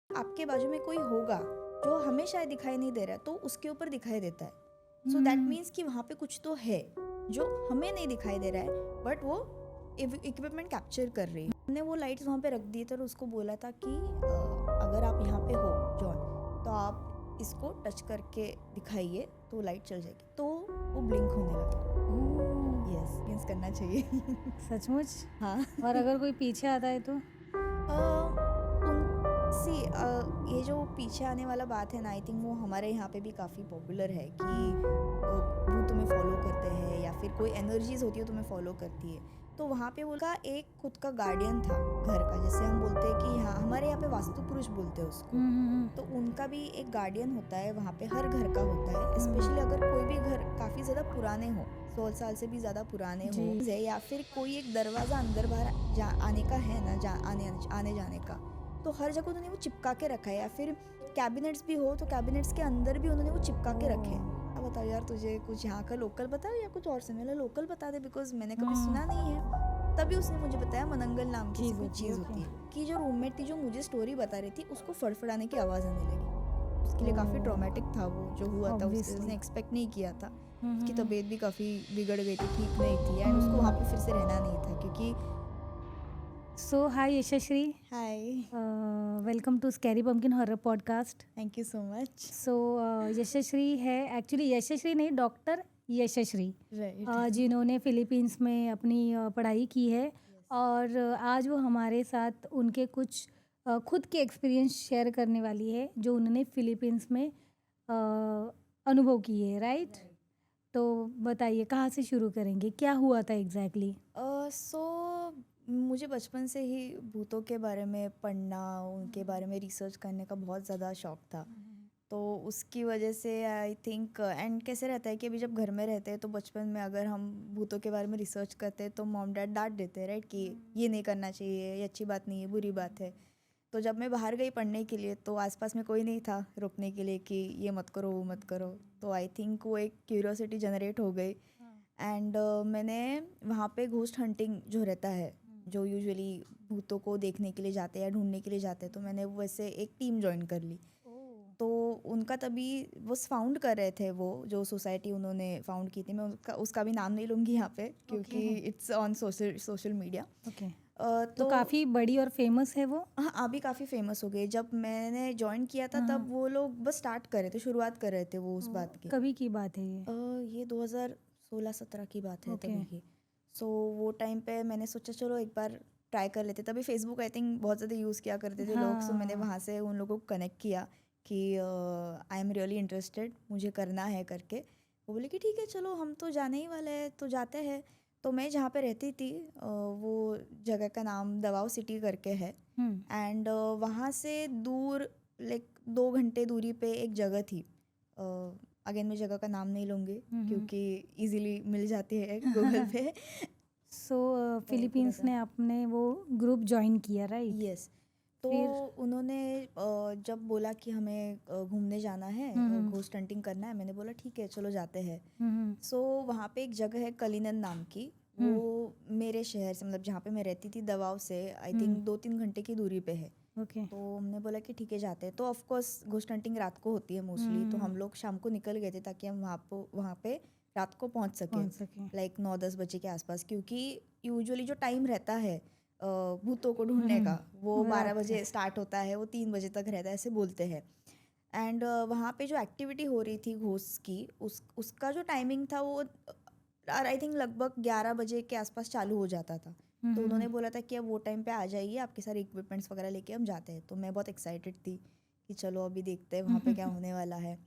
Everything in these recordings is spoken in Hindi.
आपके बाजू में कोई होगा जो हमें शायद दिखाई नहीं दे रहा है, तो उसके ऊपर दिखाई देता है। सो दैट मीन्स कि वहाँ पे कुछ तो है जो हमें नहीं दिखाई दे रहा है, बट वो इक्विपमेंट कैप्चर कर रही है। हमने वो लाइट्स वहाँ पे रख दी थी और उसको बोला था कि अगर आप यहाँ पे हो जॉन, तो आप इसको टच करके दिखाइए तो लाइट चल जाएगी। तो वो ब्लिंक होने लगा। यस, मीन्स करना चाहिए। सचमुच? हाँ। और अगर कोई पीछे आता है तो? ये जो पीछे आने वाला बात है ना, आई थिंक वो हमारे यहाँ पे भी काफ़ी पॉपुलर है कि वो तुम्हें फॉलो करते हैं या फिर कोई एनर्जीज होती है तुम्हें फॉलो करती है। तो वहाँ पे उनका एक खुद का गार्डियन था घर का, जैसे हम बोलते हैं कि हाँ, हमारे यहाँ पे वास्तु पुरुष बोलते हैं उसको। तो उनका भी एक गार्डियन होता है वहाँ पे, हर घर का होता है। स्पेशली अगर कोई भी घर काफ़ी ज़्यादा पुराने हो, 100 साल से भी ज़्यादा पुराने हो, या फिर कोई एक दरवाज़ा अंदर बाहर आने का है ना, आने जाने का, तो हर जगह उन्होंने वो चिपका के रखा है। या फिर कैबिनेट्स भी हो तो कैबिनेट्स के अंदर भी उन्होंने वो चिपका के रखे हैं। अब बताओ यार, तुझे कुछ यहाँ का लोकल बताओ या कुछ और से? मेरा लोकल बता दे, बिकॉज मैंने कभी सुना नहीं है। तभी उसने मुझे बताया मनंगल नाम की कोई चीज़ होती है कि जो रूममेट थी जो मुझे स्टोरी बता रही थी, उसको फड़फड़ाने की आवाज़ आने लगी। उसके लिए काफ़ी ट्रॉमेटिक था वो जो हुआ था। उसने एक्सपेक्ट नहीं किया था। उसकी तबीयत भी काफ़ी बिगड़ गई थी, ठीक नहीं थी, एंड उसको वहाँ पे फिर से रहना नहीं था क्योंकि So, hi Yashashri. Hi. Welcome to Scary Pumpkin Horror Podcast. Thank you so much. So, Yashashri है, एक्चुअली यशश्री नहीं, डॉक्टर यशश्री, Right. जिन्होंने फिलीपींस में अपनी पढ़ाई की है। और आज वो हमारे साथ उनके कुछ खुद के एक्सपीरियंस शेयर करने वाली है जो उन्होंने फिलीपींस में अनुभव किए है, राइट? तो बताइए कहाँ से शुरू करेंगे, क्या हुआ था एग्जैक्टली? मुझे बचपन से ही भूतों के बारे में पढ़ना, उनके बारे में रिसर्च करने का बहुत ज़्यादा शौक था। तो उसकी वजह से आई थिंक, एंड कैसे रहता है कि अभी जब घर में रहते हैं तो बचपन में अगर हम भूतों के बारे में रिसर्च करते हैं तो मॉम डैड डांट देते हैं, राइट, कि ये नहीं करना चाहिए, ये अच्छी बात नहीं है, बुरी बात है। तो जब मैं बाहर गई पढ़ने के लिए तो आसपास में कोई नहीं था रोकने के लिए कि ये मत करो वो मत करो। तो आई थिंक वो एक क्यूरियोसिटी जनरेट हो गई। एंड मैंने वहाँ पे घोस्ट हंटिंग जो रहता है, जो यूजुअली भूतों को देखने के लिए जाते हैं या ढूंढने के लिए जाते हैं, तो मैंने वैसे एक टीम ज्वाइन कर ली। तो उनका तभी वो फाउंड कर रहे थे, वो जो सोसाइटी उन्होंने फाउंड की थी, मैं उसका भी नाम नहीं लूँगी यहाँ पे क्योंकि इट्स ऑन सोशल मीडिया। तो काफ़ी बड़ी और फेमस है वो? हाँ, अभी काफ़ी फेमस हो गई। जब मैंने ज्वाइन किया था तब वो लोग बस स्टार्ट कर रहे थे, शुरुआत कर रहे थे वो उस बात की। कभी की बात है ये 2016-17 की बात है तभी की। सो वो टाइम पे मैंने सोचा चलो एक बार ट्राई कर लेते। तभी फेसबुक आई थिंक बहुत ज़्यादा यूज़ किया करते थे लोग। सो मैंने वहाँ से उन लोगों को कनेक्ट किया कि आई एम रियली इंटरेस्टेड, मुझे करना है करके। वो बोले कि ठीक है चलो, हम तो जाने ही वाले हैं तो जाते हैं। तो मैं जहाँ पे रहती थी वो जगह का नाम दवाओ सिटी करके है। एंड वहाँ से दूर लाइक 2 घंटे दूरी पे एक जगह थी। अगेन मैं जगह का नाम नहीं लूँगी क्योंकि इजीली मिल जाती है गूगल पे। सो फिलीपींस ने आपने वो ग्रुप ज्वाइन किया, राइट? यस। तो उन्होंने जब बोला कि हमें घूमने जाना है, घोस्ट हंटिंग करना है, मैंने बोला ठीक है चलो जाते हैं। सो वहाँ पे एक जगह है कलिनन नाम की, वो मेरे शहर से, मतलब जहाँ पे मैं रहती थी दवाओ से आई थिंक 2-3 घंटे की दूरी पे है। तो हमने बोला कि ठीक है जाते हैं। तो ऑफ कोर्स घोस्ट हंटिंग रात को होती है मोस्टली, तो हम लोग शाम को निकल गए थे ताकि हम वहाँ पे रात को पहुँच सके, लाइक 9-10 बजे के आसपास, क्योंकि यूजुअली जो टाइम रहता है भूतों को ढूंढने का वो 12 बजे स्टार्ट होता है, वो 3 बजे तक रहता है, ऐसे बोलते हैं। एंड वहाँ पे जो एक्टिविटी हो रही थी घोस्ट की, उसका जो टाइमिंग था वो आई थिंक लगभग 11 बजे के आसपास चालू हो जाता था। तो उन्होंने बोला था कि अब वो टाइम पे आ जाइए, आपके सारे इक्विपमेंट्स वगैरह लेके हम जाते हैं। तो मैं बहुत एक्साइटेड थी कि चलो अभी देखते हैं वहाँ पे क्या होने वाला है।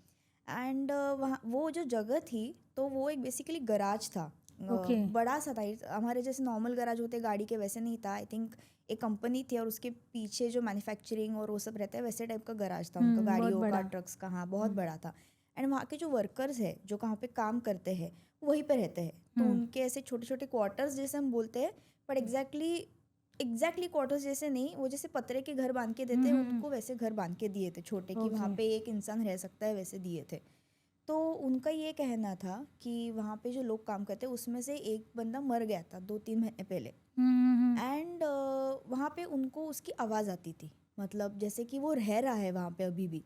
एंड वहाँ वो जो जगह थी तो वो एक बेसिकली गराज था, बड़ा सा था। हमारे जैसे नॉर्मल गराज होते गाड़ी के, वैसे नहीं था। आई थिंक एक कंपनी थी और उसके पीछे जो मैन्युफैक्चरिंग और वो सब रहता है वैसे टाइप का गराज था उनका, गाड़ियों का, ट्रक्स का। हाँ, बहुत बड़ा था। एंड वहाँ के जो वर्कर्स है जो कहाँ पे काम करते हैं वहीं पे रहते हैं। तो उनके ऐसे छोटे छोटे क्वार्टर्स जैसे हम बोलते हैं, बट एग्जैक्टली क्वार्टर्स जैसे नहीं, वो जैसे पतरे के घर बांध के देते हैं उनको, वैसे घर बांध के दिए थे छोटे, कि वहाँ पे एक इंसान रह सकता है, वैसे दिए थे। तो उनका ये कहना था कि वहाँ पे जो लोग काम करते हैं उसमें से एक बंदा मर गया था 2-3 महीने पहले। एंड वहाँ पे उनको उसकी आवाज़ आती थी मतलब जैसे कि वो रह रहा है वहाँ पे अभी भी।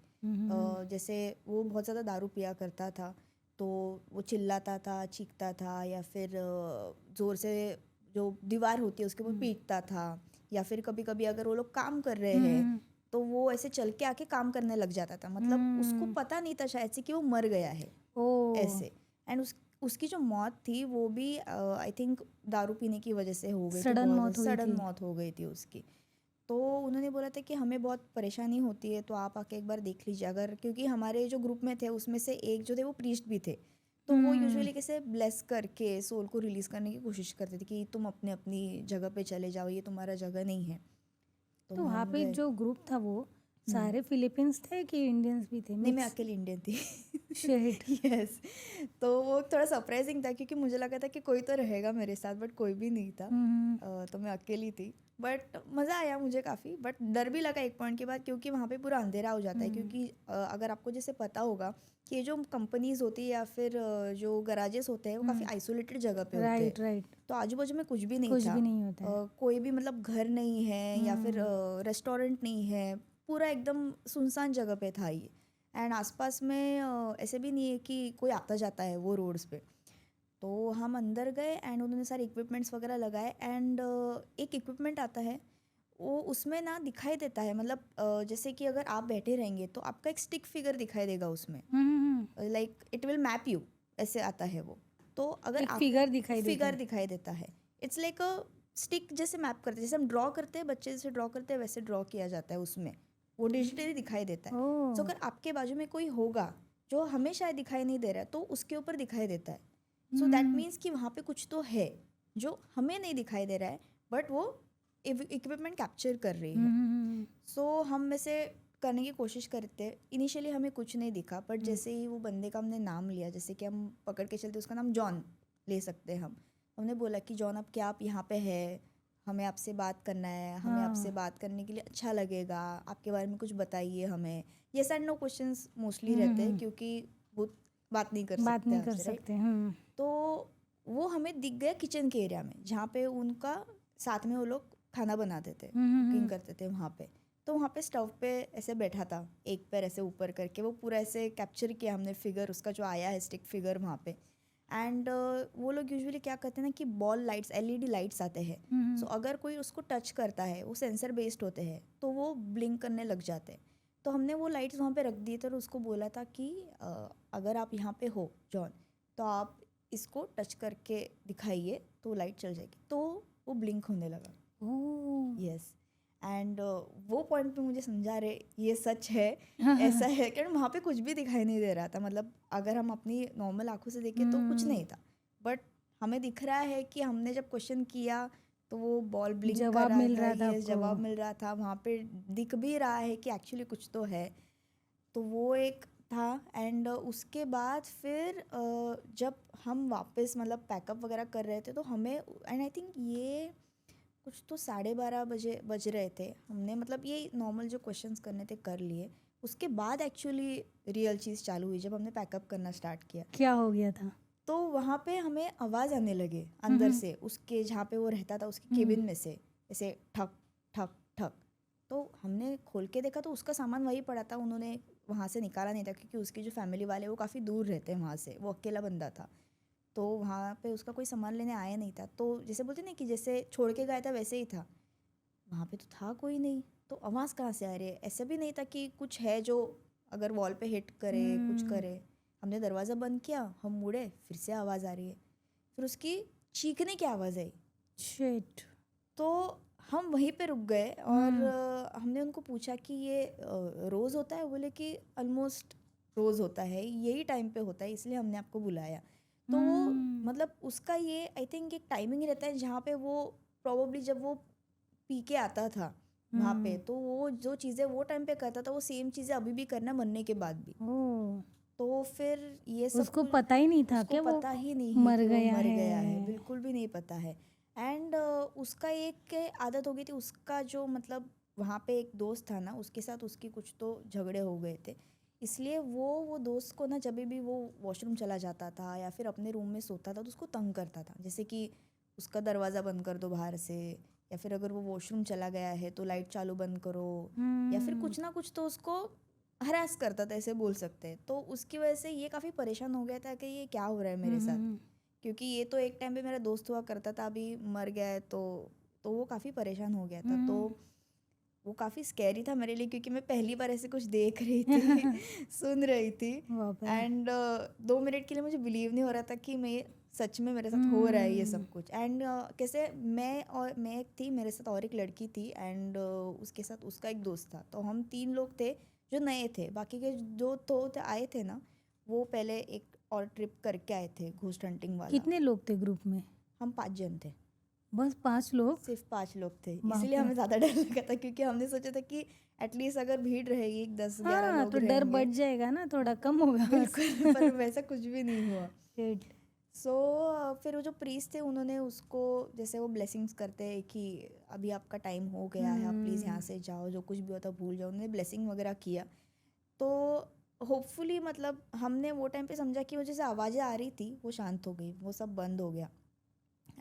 जैसे वो बहुत ज़्यादा दारू पिया करता था, तो वो चिल्लाता था, चीखता था, या फिर ज़ोर से जो दीवार होती है उसके ऊपर पीटता था, या फिर कभी कभी अगर वो लोग काम कर रहे हैं तो वो ऐसे चल के आके काम करने लग जाता था। मतलब उसको पता नहीं था शायद से कि वो मर गया है ऐसे। एंड उसकी जो मौत थी वो भी आई थिंक दारू पीने की वजह से हो गई थी, बहुत सडन मौत हो गई थी उसकी। तो उन्होंने बोला था कि हमें बहुत परेशानी होती है, तो आप आके एक बार देख लीजिए अगर, क्योंकि हमारे जो ग्रुप में थे उसमें से एक जो थे वो प्रीस्ट भी थे, तो वो यूजुअली कैसे ब्लेस करके सोल को रिलीज़ करने की कोशिश करते थे कि तुम अपने अपनी जगह पे चले जाओ, ये तुम्हारा जगह नहीं है। तो वहाँ पे जो ग्रुप था वो सारे फिलीपींस थे कि इंडियंस भी थे? नहीं, मैं अकेली इंडियन थी। शिट। यस। तो वो थोड़ा सरप्राइजिंग था क्योंकि मुझे लगा था कि कोई तो रहेगा मेरे साथ, बट कोई भी नहीं था। तो मैं अकेली थी, बट मज़ा आया मुझे काफ़ी। बट डर भी लगा एक पॉइंट के बाद, क्योंकि वहाँ पे पूरा अंधेरा हो जाता है। क्योंकि अगर आपको जैसे पता होगा कि ये जो कंपनीज होती है या फिर जो गराजेस होते हैं वो काफ़ी आइसोलेटेड जगह पे होते हैं। राइट। तो आजू बाजू में कुछ भी नहीं था, कोई भी मतलब घर नहीं है या फिर रेस्टोरेंट नहीं है, पूरा एकदम सुनसान जगह पे था ये। एंड आसपास में ऐसे भी नहीं है कि कोई आता जाता है वो रोड्स पे। तो हम अंदर गए एंड उन्होंने सारे इक्विपमेंट्स वगैरह लगाए। एंड एक इक्विपमेंट आता है, वो उसमें ना दिखाई देता है, मतलब जैसे कि अगर आप बैठे रहेंगे तो आपका एक स्टिक फिगर दिखाई देगा उसमें, like it will map you, ऐसे आता है वो। तो अगर एक आप फिगर दिखाई देता है, इट्स लाइक अ स्टिक जैसे मैप करते हैं, जैसे हम ड्रॉ करते हैं, बच्चे जैसे ड्रॉ करते हैं वैसे ड्रॉ किया जाता है उसमें, वो डिजिटली दिखाई देता है। तो अगर आपके बाजू में कोई होगा जो हमें शायद दिखाई नहीं दे रहा है तो उसके ऊपर दिखाई देता है। सो दैट मीन्स कि वहाँ पे कुछ तो है जो हमें नहीं दिखाई दे रहा है, बट वो इक्विपमेंट कैप्चर कर रही है। सो हम वैसे करने की कोशिश करते, इनिशियली हमें कुछ नहीं दिखा, बट जैसे ही वो बंदे का हमने नाम लिया, जैसे कि हम पकड़ के चलते उसका नाम जॉन ले सकते हैं हमने बोला कि जॉन अब क्या आप यहाँ पे है, हमें आपसे बात करना है, हमें आपसे बात करने के लिए अच्छा लगेगा, आपके बारे में कुछ बताइए हमें। ये एंड नो क्वेश्चंस मोस्टली रहते हैं क्योंकि वो बात नहीं कर सकते। तो वो हमें दिख गया किचन के एरिया में, जहाँ पे उनका साथ में वो लोग खाना बनाते थे, कुकिंग करते थे वहाँ पे। तो वहाँ पे स्टव पे ऐसे बैठा था, एक पैर ऐसे ऊपर करके, वो पूरा ऐसे कैप्चर किया हमने फिगर उसका जो आया है, स्टिक फिगर वहाँ पे। एंड वो लोग यूजुअली क्या करते हैं ना कि बॉल लाइट्स, एलईडी लाइट्स आते हैं। सो अगर कोई उसको टच करता है, वो सेंसर बेस्ड होते हैं, तो वो ब्लिंक करने लग जाते हैं। तो हमने वो लाइट्स वहाँ पे रख दिए थे और उसको बोला था कि अगर आप यहाँ पे हो जॉन, तो आप इसको टच करके दिखाइए तो लाइट चल जाएगी। तो वो ब्लिंक होने लगा। यस। एंड वो पॉइंट पे मुझे समझा रहे ये सच है, ऐसा है, क्योंकि वहाँ पे कुछ भी दिखाई नहीं दे रहा था। मतलब अगर हम अपनी नॉर्मल आंखों से देखें तो कुछ नहीं था, बट हमें दिख रहा है कि हमने जब क्वेश्चन किया तो वो बॉल ब्लिंक कर रहा था। ये जवाब मिल रहा था, वहाँ पे दिख भी रहा है कि एक्चुअली कुछ तो है। तो वो एक था। एंड उसके बाद फिर जब हम वापस मतलब पैकअप वगैरह कर रहे थे तो हमें, एंड आई थिंक ये कुछ तो 12:30 बजे बज रहे थे, हमने मतलब ये नॉर्मल जो क्वेश्चंस करने थे कर लिए। उसके बाद एक्चुअली रियल चीज़ चालू हुई जब हमने पैकअप करना स्टार्ट किया। क्या हो गया था? तो वहाँ पे हमें आवाज़ आने लगे अंदर से, उसके जहाँ पे वो रहता था उसके केबिन में से, ऐसे ठक ठक ठक। तो हमने खोल के देखा तो उसका सामान वहीं पड़ा था, उन्होंने वहाँ से निकाला नहीं था क्योंकि उसकी जो फैमिली वाले वो काफ़ी दूर रहते हैं वहाँ से, वो अकेला बंदा था, तो वहाँ पे उसका कोई सामान लेने आया नहीं था। तो जैसे बोलते ना कि जैसे छोड़ के गया था वैसे ही था, वहाँ पे तो था कोई नहीं, तो आवाज़ कहाँ से आ रही है? ऐसा भी नहीं था कि कुछ है जो अगर वॉल पे हिट करे कुछ करे। हमने दरवाज़ा बंद किया, हम मुड़े, फिर से आवाज़ आ रही है, फिर उसकी चीखने की आवाज़ आई। शिट। तो हम वहीं पे रुक गए और हमने उनको पूछा कि ये रोज़ होता है? बोले कि ऑलमोस्ट रोज़ होता है, यही टाइम पे होता है, इसलिए हमने आपको बुलाया। तो वो मतलब उसका ये आई थिंक एक टाइमिंग रहता है जहाँ पे वो प्रोबेबली जब वो पी के आता था वहाँ पे, तो वो जो चीज़ें वो टाइम पे करता था वो सेम चीज़ें अभी भी करना मरने के बाद भी। तो फिर ये सब उसको पता ही नहीं था कि वो पता ही नहीं मर है कि गया वो मर है। गया है, बिल्कुल भी नहीं पता है। एंड उसका एक आदत हो गई थी, उसका जो मतलब वहाँ पे एक दोस्त था ना, उसके साथ उसकी कुछ तो झगड़े हो गए थे, इसलिए वो दोस्त को ना जब भी वो वॉशरूम चला जाता था या फिर अपने रूम में सोता था तो उसको तंग करता था, जैसे कि उसका दरवाज़ा बंद कर दो बाहर से, या फिर अगर वो वॉशरूम चला गया है तो लाइट चालू बंद करो, या फिर कुछ ना कुछ तो उसको हरास करता था, ऐसे बोल सकते हैं। तो उसकी वजह से ये काफ़ी परेशान हो गया था कि ये क्या हो रहा है मेरे साथ, क्योंकि ये तो एक टाइम पे मेरा दोस्त हुआ करता था, अभी मर गया है। तो वो काफ़ी परेशान हो गया था। तो वो काफ़ी स्कैरी था मेरे लिए, क्योंकि मैं पहली बार ऐसे कुछ देख रही थी सुन रही थी, एंड 2 मिनट के लिए मुझे बिलीव नहीं हो रहा था कि मैं सच में मेरे साथ हो रहा है ये सब कुछ। एंड कैसे मैं एक थी, मेरे साथ और एक लड़की थी, एंड उसके साथ उसका एक दोस्त था। तो हम 3 लोग थे जो नए थे, बाकी के जो तो आए थे ना, वो पहले एक और ट्रिप करके आए थे, घोस्ट हंटिंग वाला। कितने लोग थे ग्रुप में? हम 5 जन थे। बस 5 लोग? सिर्फ 5 लोग थे, इसीलिए हमें ज़्यादा डर लगा था, क्योंकि हमने सोचा था कि एटलीस्ट अगर भीड़ रहेगी 10-11 लोग तो डर बढ़ जाएगा ना, थोड़ा कम होगा। बिल्कुल पर वैसा कुछ भी नहीं हुआ। Good. फिर वो जो प्रीस्ट थे उन्होंने उसको, जैसे वो ब्लेसिंग्स करते हैं कि अभी आपका टाइम हो गया है, आप प्लीज़ यहाँ से जाओ, जो कुछ भी होता भूल जाओ, उन्होंने ब्लेसिंग वगैरह किया। तो होपफुली मतलब हमने वो टाइम पे समझा कि वो जैसे आवाज़ें आ रही थी वो शांत हो गई, वो सब बंद हो गया।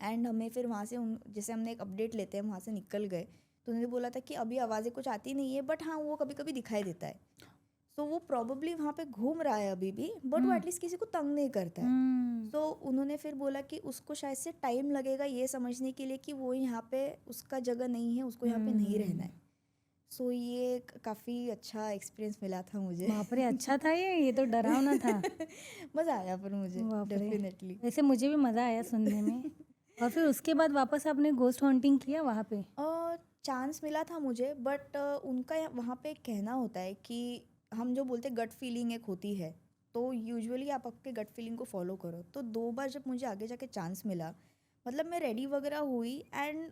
एंड हमें फिर वहाँ से जैसे हमने एक अपडेट लेते हैं, वहाँ से निकल गए। तो उन्होंने बोला था कि अभी आवाज़ें कुछ आती नहीं है, बट हाँ वो कभी कभी दिखाई देता है। सो वो प्रॉबेबली वहाँ पे घूम रहा है अभी भी, बट वो एटलीस्ट किसी को तंग नहीं करता है। सो उन्होंने फिर बोला कि उसको शायद से टाइम लगेगा ये समझने के लिए कि वो यहाँ पे उसका जगह नहीं है, उसको यहाँ पे नहीं रहना है। सो ये काफ़ी अच्छा एक्सपीरियंस मिला था मुझे। बाप रे, अच्छा था ये तो डरावना था। मज़ा आया पर मुझे डेफिनेटली। वैसे मुझे भी मज़ा आया सुनने में। और फिर उसके बाद वापस आपने घोस्ट हॉन्टिंग किया वहाँ पे? चांस मिला था मुझे, बट उनका वहाँ पे कहना होता है कि हम जो बोलते गट फीलिंग एक होती है, तो यूजुअली आप आपके गट फीलिंग को फॉलो करो। तो 2 बार जब मुझे आगे जाके चांस मिला, मतलब मैं रेडी वगैरह हुई, एंड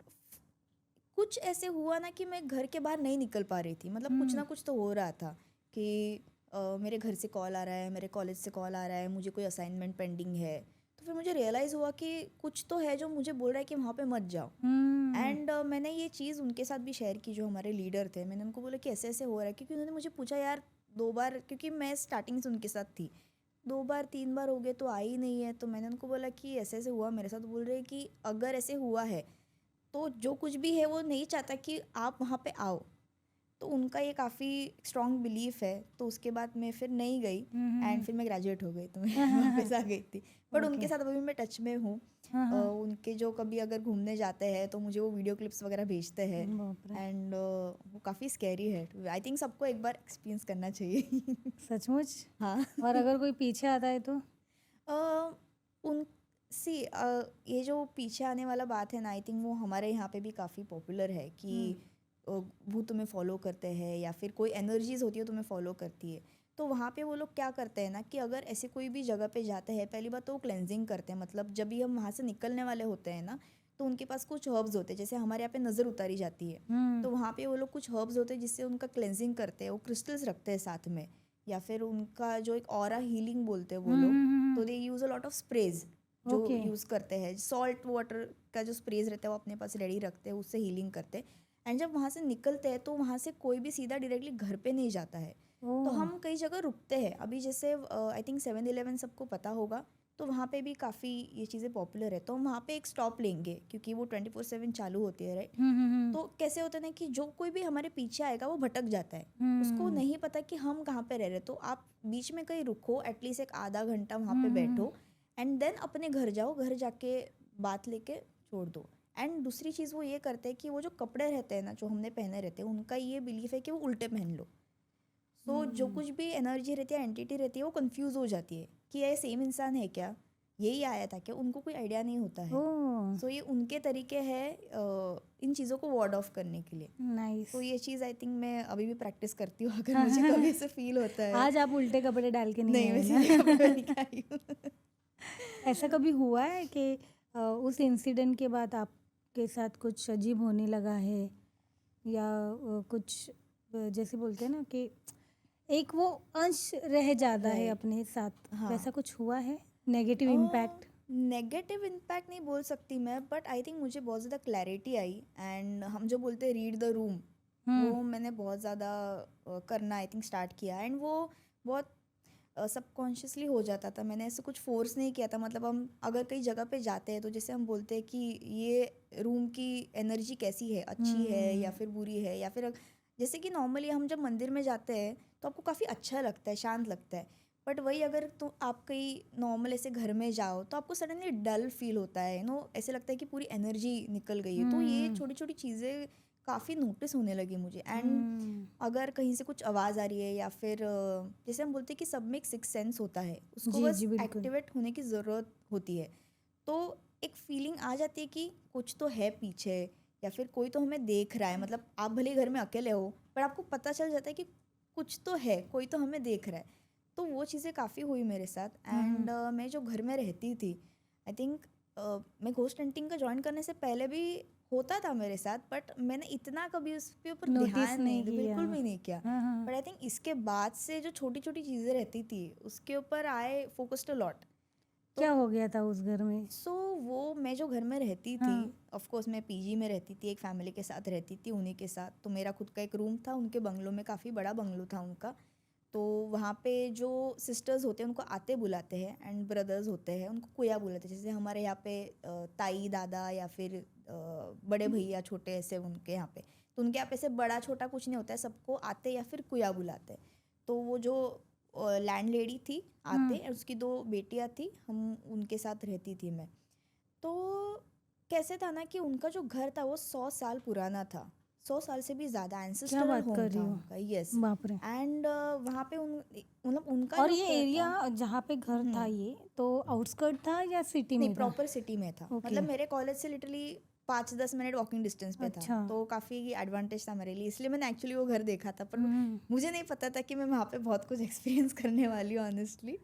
कुछ ऐसे हुआ ना कि मैं घर के बाहर नहीं निकल पा रही थी। मतलब कुछ ना कुछ तो हो रहा था कि मेरे घर से कॉल आ रहा है, मेरे कॉलेज से कॉल आ रहा है, मुझे कोई असाइनमेंट पेंडिंग है। तो फिर मुझे रियलाइज़ हुआ कि कुछ तो है जो मुझे बोल रहा है कि वहाँ पे मत जाओ। एंड मैंने ये चीज़ उनके साथ भी शेयर की, जो हमारे लीडर थे। मैंने उनको बोला कि ऐसे ऐसे हो रहा है, क्योंकि उन्होंने मुझे पूछा यार 2 बार, क्योंकि मैं स्टार्टिंग से उनके साथ थी, 2 बार 3 बार हो गए तो आई नहीं है। तो मैंने उनको बोला कि ऐसे ऐसे हुआ मेरे साथ। बोल रहे कि अगर ऐसे हुआ है तो जो कुछ भी है वो नहीं चाहता कि आप वहाँ पे आओ। तो उनका ये काफ़ी स्ट्रॉन्ग बिलीफ है। तो उसके बाद मैं फिर नहीं गई, एंड फिर मैं ग्रेजुएट हो गई, तो मैं वापस आ गई थी। बट उनके साथ अभी मैं टच में हूँ। उनके जो कभी अगर घूमने जाते हैं तो मुझे वो वीडियो क्लिप्स वगैरह भेजते हैं, एंड वो काफ़ी स्कैरी है। आई थिंक सबको एक बार एक्सपीरियंस करना चाहिए। सचमुच? हाँ। और अगर कोई पीछे आता है तो? उन ये जो पीछे आने वाला बात है ना, आई थिंक वो हमारे यहाँ पे भी काफ़ी पॉपुलर है कि भूत तुम्हें फॉलो करते हैं, या फिर कोई एनर्जीज होती है तुम्हें फॉलो करती है। तो वहाँ पे वो लोग क्या करते हैं ना कि अगर ऐसे कोई भी जगह पे जाते हैं, पहली बात तो वो क्लेंजिंग करते हैं। मतलब जब भी हम वहाँ से निकलने वाले होते हैं ना, तो उनके पास कुछ हर्ब्स होते हैं, जैसे हमारे यहाँ पे नज़र उतारी जाती है, तो वहाँ पे वो लोग कुछ हर्ब्स होते हैं जिससे उनका क्लेंजिंग करते हैं। वो क्रिस्टल्स रखते हैं साथ में, या फिर उनका जो एक ऑरा हीलिंग बोलते हैं वो लोग, तो they use a lot of sprays जो यूज़ करते हैं। सॉल्ट वाटर का जो स्प्रेज रहता है वो अपने पास रेडी रखते हैं, उससे हीलिंग करते हैं। एंड जब वहाँ से निकलते हैं तो वहाँ से कोई भी सीधा डायरेक्टली घर पे नहीं जाता है। तो हम कई जगह रुकते हैं। अभी जैसे आई थिंक 7-Eleven सबको पता होगा, तो वहाँ पे भी काफ़ी ये चीज़ें पॉपुलर है। तो हम वहाँ पे एक स्टॉप लेंगे, क्योंकि वो 24/7 चालू होती है, राइट। तो कैसे होता है ना कि जो कोई भी हमारे पीछे आएगा वो भटक जाता है, उसको नहीं पता कि हम कहाँ पे रह रहे। तो आप बीच में कहीं रुको, एटलीस्ट एक आधा घंटा वहाँ पे बैठो, एंड देन अपने घर जाओ, घर जाके बात लेके छोड़ दो। एंड दूसरी चीज़ वो ये करते हैं कि वो जो कपड़े रहते हैं ना, जो हमने पहने रहते हैं, उनका ये बिलीफ है कि वो उल्टे पहन लो। सो जो कुछ भी एनर्जी रहती है, एंटिटी रहती है, वो कंफ्यूज हो जाती है कि ये सेम इंसान है क्या, यही आया था क्या, उनको कोई आइडिया नहीं होता है। सो ये उनके तरीके हैं इन चीज़ों को वार्ड ऑफ करने के लिए। नाइस। तो ये चीज़ आई थिंक मैं अभी भी प्रैक्टिस करती हूँ, अगर मुझे कभी ऐसे फील होता है। आज आप उल्टे कपड़े डाल के नहीं, मैं सीधे कपड़े नहीं आई हूँ। ऐसा कभी हुआ है कि उस इंसिडेंट के बाद आपके साथ कुछ अजीब होने लगा है, या कुछ जैसे बोलते हैं ना कि एक वो अंश रह जाता है अपने साथ, वैसा कुछ हुआ है? Negative impact? नेगेटिव इम्पैक्ट नहीं बोल सकती मैं, बट आई थिंक मुझे बहुत ज़्यादा क्लैरिटी आई। एंड हम जो बोलते हैं रीड द रूम, वो मैंने बहुत ज़्यादा करना आई थिंक स्टार्ट किया। एंड वो बहुत सबकॉन्शियसली हो जाता था। मैंने ऐसे कुछ फ़ोर्स नहीं किया था। मतलब हम अगर कई जगह पे जाते हैं तो जैसे हम बोलते हैं कि ये रूम की एनर्जी कैसी है, अच्छी है या फिर बुरी है, या फिर जैसे कि नॉर्मली हम जब मंदिर में जाते हैं तो आपको काफ़ी अच्छा लगता है, शांत लगता है। बट वही अगर तो आप कहीं नॉर्मल ऐसे घर में जाओ तो आपको सडनली डल फील होता है, ऐसे लगता है कि पूरी एनर्जी निकल गई है। तो ये छोटी छोटी चीज़ें काफ़ी नोटिस होने लगी मुझे। एंड अगर कहीं से कुछ आवाज़ आ रही है या फिर जैसे हम बोलते हैं कि सब में एक सिक्स सेंस होता है, उसको जी बस जी बिल्कुल। एक्टिवेट होने की ज़रूरत होती है। तो एक फीलिंग आ जाती है कि कुछ तो है पीछे, या फिर कोई तो हमें देख रहा है। मतलब आप भले ही घर में अकेले हो पर आपको पता चल जाता है कि कुछ तो है, कोई तो हमें देख रहा है। तो वो चीज़ें काफ़ी हुई मेरे साथ। एंड मैं जो घर में रहती थी, आई थिंक मैं घोस्ट हंटिंग का ज्वाइन करने से पहले भी होता था मेरे साथ, बट मैंने इतना कभी उसके ऊपर नोटिस ध्यान नहीं नहीं, किया। बिल्कुल भी नहीं किया। हाँ। बट आई थिंक इसके बाद से जो छोटी छोटी चीज़ें रहती थी उसके ऊपर आई फोकस्ड अ लॉट। तो क्या हो गया था उस घर में? वो मैं जो घर में रहती थी, हाँ। ऑफ कोर्स मैं पीजी में रहती थी, एक फैमिली के साथ रहती थी, उन्हीं के साथ। तो मेरा खुद का एक रूम था, उनके बंगलों में, काफ़ी बड़ा बंगलो था उनका। तो वहाँ पे जो सिस्टर्स होते हैं उनको आते बुलाते हैं, एंड ब्रदर्स होते हैं उनको कुया बुलाते हैं। जैसे हमारे यहाँ पे ताई दादा या फिर बड़े भैया छोटे, ऐसे उनके यहाँ पे। तो उनके यहाँ पे से बड़ा छोटा कुछ नहीं होता है, सबको आते या फिर कुया बुलाते हैं। तो वो जो लैंड लेडी थी आते, और उसकी 2 बेटियाँ थी, हम उनके साथ रहती थी मैं। तो कैसे था ना कि उनका जो घर था वो 100 साल पुराना था, 100 साल से भी ज़्यादा। क्या एंसेस्टरल बात कर होम रही था हो? उनका, यस। बाप रे! एंड वहाँ पे मतलब उनका और जो ये क्या था। एरिया जहाँ पे घर था, ये तो आउटस्कर्ट था या सिटी नहीं, में था? प्रॉपर सिटी में था। ओके। मतलब मेरे कॉलेज से लिटरली 5-10 मिनट वॉकिंग डिस्टेंस पे था। अच्छा। तो काफ़ी एडवांटेज था मेरे लिए, इसलिए मैंने एक्चुअली वो घर देखा था। पर हम्म। मुझे नहीं पता था कि मैं वहाँ पे बहुत कुछ एक्सपीरियंस करने वाली हूँ, ऑनेस्टली।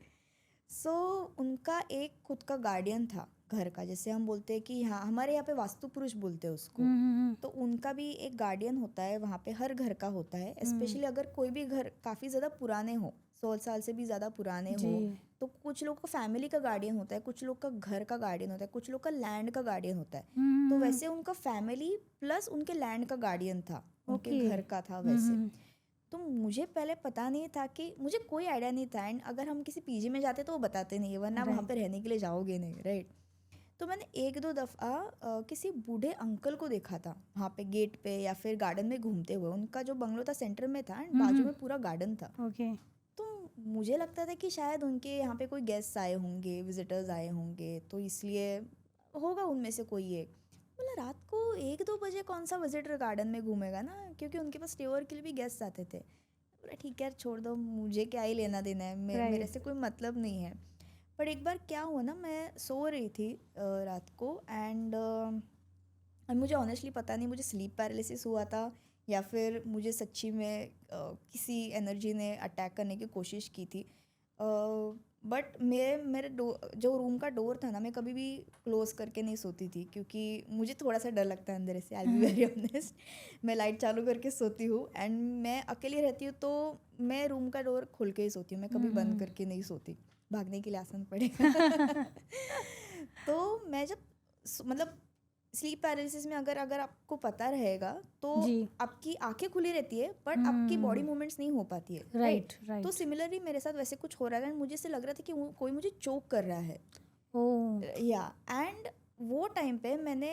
सो उनका एक खुद का गार्डियन था घर का। जैसे हम बोलते हैं कि यहाँ हमारे यहाँ पे वास्तु पुरुष बोलते हैं उसको। तो उनका भी एक गार्डियन होता है वहाँ पे, हर घर का होता है। स्पेशली अगर कोई भी घर काफ़ी ज़्यादा पुराने हो, 100 साल से भी ज़्यादा पुराने जी। हो, तो कुछ लोग का फैमिली का गार्डियन होता है, कुछ लोग का घर का गार्डियन होता है, कुछ लोग का लैंड का गार्डियन होता है। तो वैसे उनका फैमिली प्लस उनके लैंड का गार्डियन था, उनके ओके। घर का था वैसे। तो मुझे पहले पता नहीं था, कि मुझे कोई आइडिया नहीं था। एंड अगर हम किसी पीजी में जाते तो वो बताते नहीं है, वरना वहाँ पे राइट। रहने के लिए जाओगे नहीं, राइट। तो मैंने 1-2 दफ़ा किसी बूढ़े अंकल को देखा था वहाँ पे गेट पे या फिर गार्डन में घूमते हुए। उनका जो बंगलो था सेंटर में था, एंड बाजू में पूरा गार्डन था। ओके। तो मुझे लगता था कि शायद उनके यहाँ पे कोई गेस्ट आए होंगे, विजिटर्स आए होंगे, तो इसलिए होगा उनमें से कोई एक। बोला रात को 1-2 बजे कौन सा विजिटर गार्डन में घूमेगा ना, क्योंकि उनके पास स्टे ओवर के लिए भी गेस्ट आते थे। बोला ठीक है यार, छोड़ दो, मुझे क्या ही लेना देना है, मेरे से कोई मतलब नहीं है। पर एक बार क्या हुआ ना, मैं सो रही थी रात को, एंड मुझे ऑनेस्टली पता नहीं मुझे स्लीप पैरालिसिस हुआ था या फिर मुझे सच्ची में किसी एनर्जी ने अटैक करने की कोशिश की थी। बट मेरे जो रूम का डोर था ना, मैं कभी भी क्लोज करके नहीं सोती थी, क्योंकि मुझे थोड़ा सा डर लगता है अंदर से। आई बी वेरी ऑनेस्ट, मैं लाइट चालू करके सोती हूँ, एंड मैं अकेली रहती हूँ तो मैं रूम का डोर खोल के ही सोती हूँ, मैं कभी बंद करके नहीं सोती, भागने के लिए आसान पड़ेगा। तो मैं जब मतलब स्लीप पैरालिसिस में अगर आपको पता रहेगा तो जी। आपकी आंखें खुली रहती है बट आपकी बॉडी मूवमेंट्स नहीं हो पाती है, राइट तो राइट। सिमिलरली मेरे साथ वैसे कुछ हो रहा था, मुझे से लग रहा था कि कोई मुझे चोक कर रहा है। ओ। या एंड वो टाइम पे मैंने,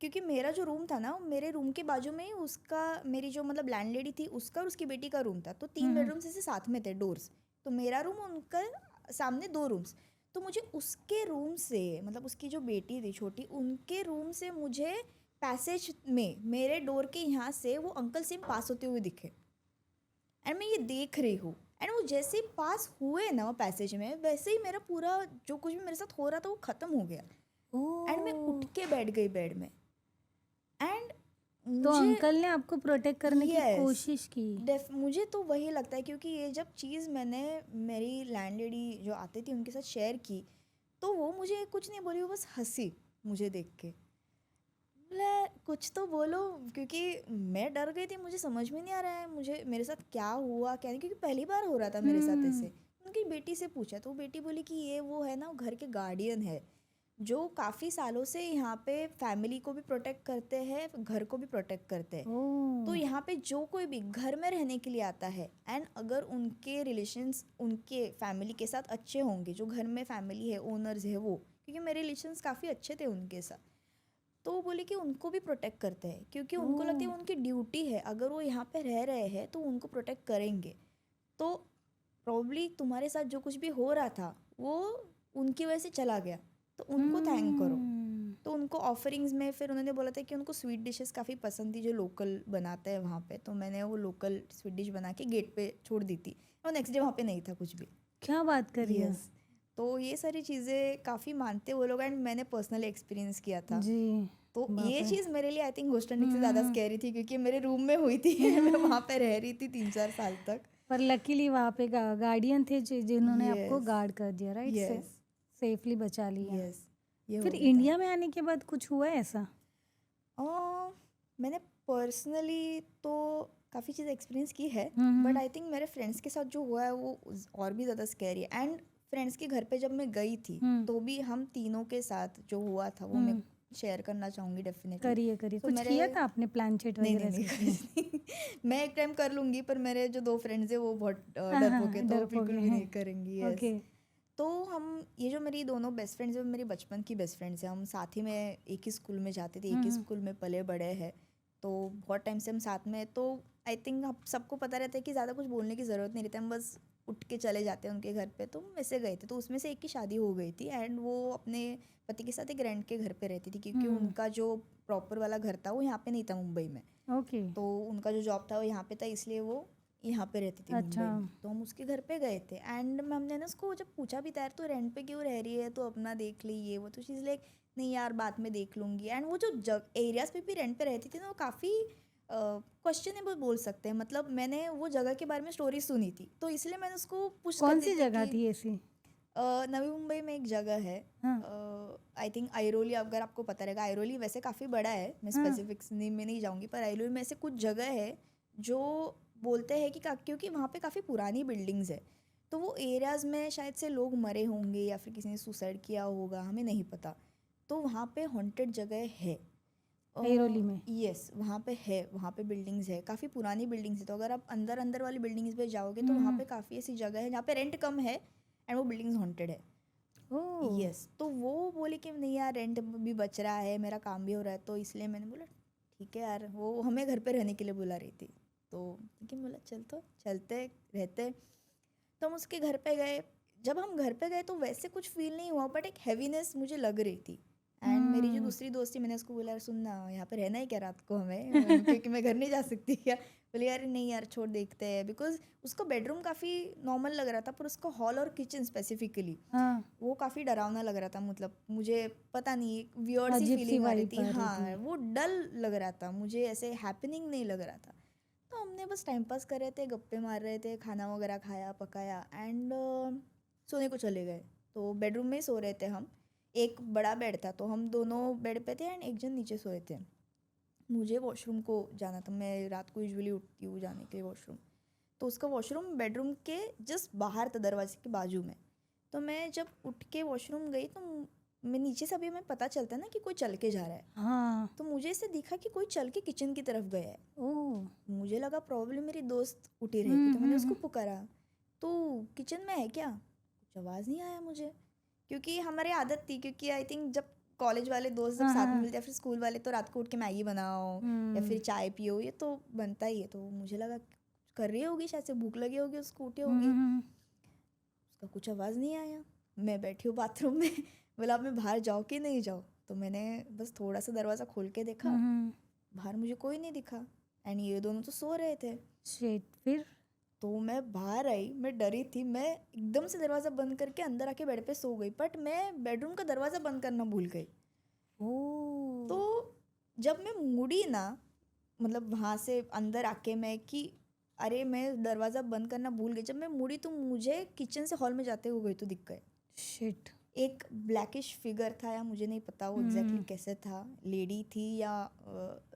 क्योंकि मेरा जो रूम था ना, मेरे रूम के बाजू में ही उसका, मेरी जो मतलब लैंडलेडी थी उसका और उसकी बेटी का रूम था। तो 3 बेडरूम्स ऐसे साथ में थे, डोर्स। तो मेरा रूम, उनका सामने 2 रूम्स। तो मुझे उसके रूम से, मतलब उसकी जो बेटी थी छोटी, उनके रूम से मुझे पैसेज में मेरे डोर के यहाँ से वो अंकल सेम पास होते हुए दिखे। एंड मैं ये देख रही हूँ, एंड वो जैसे ही पास हुए ना पैसेज में, वैसे ही मेरा पूरा जो कुछ भी मेरे साथ हो रहा था वो ख़त्म हो गया। एंड मैं उठ के बैठ गई बेड में। एंड तो मुझे अंकल ने आपको प्रोटेक्ट करने की यस, कोशिश की? मुझे तो वही लगता है, क्योंकि ये जब चीज़ मैंने मेरी लैंडलेडी जो आती थी उनके साथ शेयर की, तो वो मुझे कुछ नहीं बोली, वो बस हंसी मुझे देख के। बोला कुछ तो बोलो, क्योंकि मैं डर गई थी, मुझे समझ में नहीं आ रहा है मुझे मेरे साथ क्या हुआ क्या नहीं, क्योंकि पहली बार हो रहा था मेरे साथ ऐसे। उनकी बेटी से पूछा तो बेटी बोली कि ये वो है ना, वो घर के गार्डियन है जो काफ़ी सालों से यहाँ पे फैमिली को भी प्रोटेक्ट करते हैं, घर को भी प्रोटेक्ट करते हैं। तो ओह! यहाँ पे जो कोई भी घर में रहने के लिए आता है एंड अगर उनके रिलेशंस उनके फैमिली के साथ अच्छे होंगे, जो घर में फैमिली है, ओनर्स है वो, क्योंकि मेरे रिलेशंस काफ़ी अच्छे थे उनके साथ, तो वो बोले कि उनको भी प्रोटेक्ट करते हैं क्योंकि उनको लगता है ओह! उनकी ड्यूटी है, अगर वो यहाँ पे रह रहे हैं तो उनको प्रोटेक्ट करेंगे। तो प्रॉब्ली तुम्हारे साथ जो कुछ भी हो रहा था वो उनकी वजह से चला गया, तो उनको थैंक करो। तो उनको ऑफरिंग्स में फिर उन्होंने बोला था कि उनको स्वीट डिशेस काफ़ी पसंद थी जो लोकल बनाते हैं वहाँ पे, तो मैंने वो लोकल स्वीट डिश बना के गेट पे छोड़ दी थी और नेक्स्ट डे वहाँ पे नहीं था कुछ भी। क्या बात कर रही है? यस, तो ये सारी चीज़ें काफ़ी मानते वो लोग एंड मैंने पर्सनली एक्सपीरियंस किया था। जी, तो बाप ये रे! चीज़ मेरे लिए आई थिंक होस्टनिंग से ज़्यादा स्कैरी थी क्योंकि मेरे रूम में हुई थी मैं वहाँ पे रह रही थी 3-4 साल तक। पर लकीली वहाँ पे गार्डियन थे जिन्होंने आपको यस, गार्ड कर दिया, राइट? यस, सेफली बचा लिया। यस, ये हो फिर गया था। इंडिया में आने के बाद कुछ हुआ है ऐसा? मैंने पर्सनली तो काफ़ी चीज़ें एक्सपीरियंस की है, हम्म, बट आई थिंक मेरे फ्रेंड्स के साथ जो हुआ है वो और भी ज़्यादा स्कैरी है। एंड फ्रेंड्स के घर पे जब मैं गई थी हम्म, तो भी हम तीनों के साथ जो हुआ था वो मैं हम्म, शेयर करना चाहूँगी डेफिनेटली। करिए करिए। तो कुछ मेरे किया था आपने प्लान चेट नहीं वगैरह नहीं ऐसा नहीं कुछ नहीं? कुछ नहीं मैं एक टाइम कर लूँगी पर मेरे जो 2 फ्रेंड्स हैं वो बहुत हाँ डरपोक है हाँ, तो वो डरपोक बिल्कुल भी हैं। नहीं करेंगी। Yes, okay. तो हम ये जो मेरी दोनों बेस्ट फ्रेंड्स हैं वो मेरी बचपन की बेस्ट फ्रेंड्स हैं, हम साथ ही में एक ही स्कूल में जाते थे, एक ही स्कूल में पले बड़े हैं, तो बहुत टाइम से हम साथ में हैं। तो आई थिंक आप सबको पता रहता है कि ज़्यादा कुछ बोलने की ज़रूरत नहीं रहती, हम बस उठ के चले जाते हैं उनके घर पे। तो हम वैसे गए थे, तो उसमें से एक की शादी हो गई थी एंड वो अपने पति के साथ एक रेंट के घर पे रहती थी क्योंकि उनका जो प्रॉपर वाला घर था वो यहाँ पे नहीं था मुंबई में, ओके। तो उनका जो जॉब था वो यहाँ पे था, इसलिए वो यहाँ पे रहती थी अच्छा। मुंबई में। तो हम उसके घर पे गए थे एंड हमने ना उसको जब पूछा भी था यार तो रेंट पे क्यों रह रही है, तो अपना देख ली ये वो, तो चीज़ लाइक नहीं यार बाद में देख लूँगी। एंड वो जो जग एरियाज़ पे भी रेंट पे रहती थी ना वो काफ़ी क्वेश्चनेबल बोल सकते हैं, मतलब मैंने वो जगह के बारे में स्टोरी सुनी थी तो इसलिए मैंने उसको पूछ कर कौन दी सी थी जगह कि थी ऐसी? नवी मुंबई में एक जगह है, हाँ आई थिंक आइरोली, अगर आपको पता रहेगा। आइरोली वैसे काफ़ी बड़ा है, मैं हाँ। स्पेसिफिक्स में नहीं जाऊंगी, पर आइरोली में ऐसे कुछ जगह है जो बोलते हैं कि क्योंकि वहाँ पे काफ़ी पुरानी बिल्डिंग्स है, तो वो एरियाज़ में शायद से लोग मरे होंगे या फिर किसी ने सुसाइड किया होगा, हमें नहीं पता। तो वहाँ पे हॉन्टेड जगह है। ऐरोली में? यस, वहाँ पे है, वहाँ पे बिल्डिंग्स है, काफ़ी पुरानी बिल्डिंग्स है। तो अगर आप अंदर अंदर वाली बिल्डिंग्स पे जाओगे तो वहाँ पे काफ़ी ऐसी जगह है जहाँ पे रेंट कम है एंड वो बिल्डिंग्स हॉन्टेड है। ओह! यस, तो वो बोले कि नहीं यार रेंट भी बच रहा है, मेरा काम भी हो रहा है, तो इसलिए मैंने बोला ठीक है यार, वो हमें घर पे रहने के लिए बुला रही थी, तो ठीक है बोला चल तो चलते रहते। तो हम उसके घर पे गए, जब हम घर पे गए तो वैसे कुछ फील नहीं हुआ बट एक हैवीनेस मुझे लग रही थी। एंड मेरी जो दूसरी दोस्त थी मैंने उसको बोला यार सुन ना, यहाँ पे रहना है क्या रात को हमें क्योंकि मैं घर नहीं जा सकती क्या। बोले यार नहीं यार छोड़ देखते हैं, बिकॉज उसका बेडरूम काफ़ी नॉर्मल लग रहा था पर उसका हॉल और किचन स्पेसिफिकली हाँ, वो काफ़ी डरावना लग रहा था, मतलब मुझे पता नहीं एक वियर्ड सी अजीब सी फीलिंग आ रही वाइब थी। आ रही हाँ, थी। वो डल लग रहा था मुझे, ऐसे हैपनिंग नहीं लग रहा था। तो हमने बस टाइम पास कर रहे थे, गप्पे मार रहे थे, खाना वगैरह खाया पकाया एंड सोने को चले गए। तो बेडरूम में ही सो रहे थे हम, एक बड़ा बेड था तो हम दोनों बेड पे थे एंड एक जन नीचे सोए थे। मुझे वॉशरूम को जाना था, मैं रात को यूजुअली उठती हूँ जाने के लिए वॉशरूम, तो उसका वॉशरूम बेडरूम के जस्ट बाहर था, दरवाजे के बाजू में। तो मैं जब उठ के वॉशरूम गई तो मैं नीचे से अभी हमें पता चलता है ना कि कोई चल के जा रहा है, हाँ। तो मुझे इससे दिखा कि कोई चल के किचन की तरफ गया है। ओह! मुझे लगा प्रॉब्लम मेरी दोस्त उठी रहेगी, तो मैंने उसको हुँ। पुकारा तो किचन में है क्या, कुछ आवाज़ नहीं आया मुझे, क्योंकि हमारी आदत थी, क्योंकि आई थिंक जब कॉलेज वाले दोस्त जब हाँ, साथ में हाँ। मिलते हैं या फिर स्कूल वाले तो रात को उठ के मैगी बनाओ या फिर चाय पियो, ये तो बनता ही है। तो मुझे लगा कर रही होगी, शायद से भूख लगी होगी उसको, उठी होगी, हुँ। उसका कुछ आवाज़ नहीं आया। मैं बैठी हूँ बाथरूम में बोला अब मैं बाहर जाऊँ कि नहीं जाऊँ, तो मैंने बस थोड़ा सा दरवाज़ा खोल के देखा, बाहर मुझे कोई नहीं दिखा एंड ये दोनों तो सो रहे थे। शिट! फिर? तो मैं बाहर आई, मैं डरी थी, मैं एकदम से दरवाज़ा बंद करके अंदर आके बेड पे सो गई, बट मैं बेडरूम का दरवाज़ा बंद करना भूल गई। ओह! तो जब मैं मुड़ी ना, मतलब वहाँ से अंदर आके मैं कि अरे मैं दरवाज़ा बंद करना भूल गई, जब मैं मुड़ी तो मुझे किचन से हॉल में जाते हुए तो दिख गए। शिट! एक ब्लैकिश फिगर था, या मुझे नहीं पता वो एग्जैक्टली कैसे था, लेडी थी या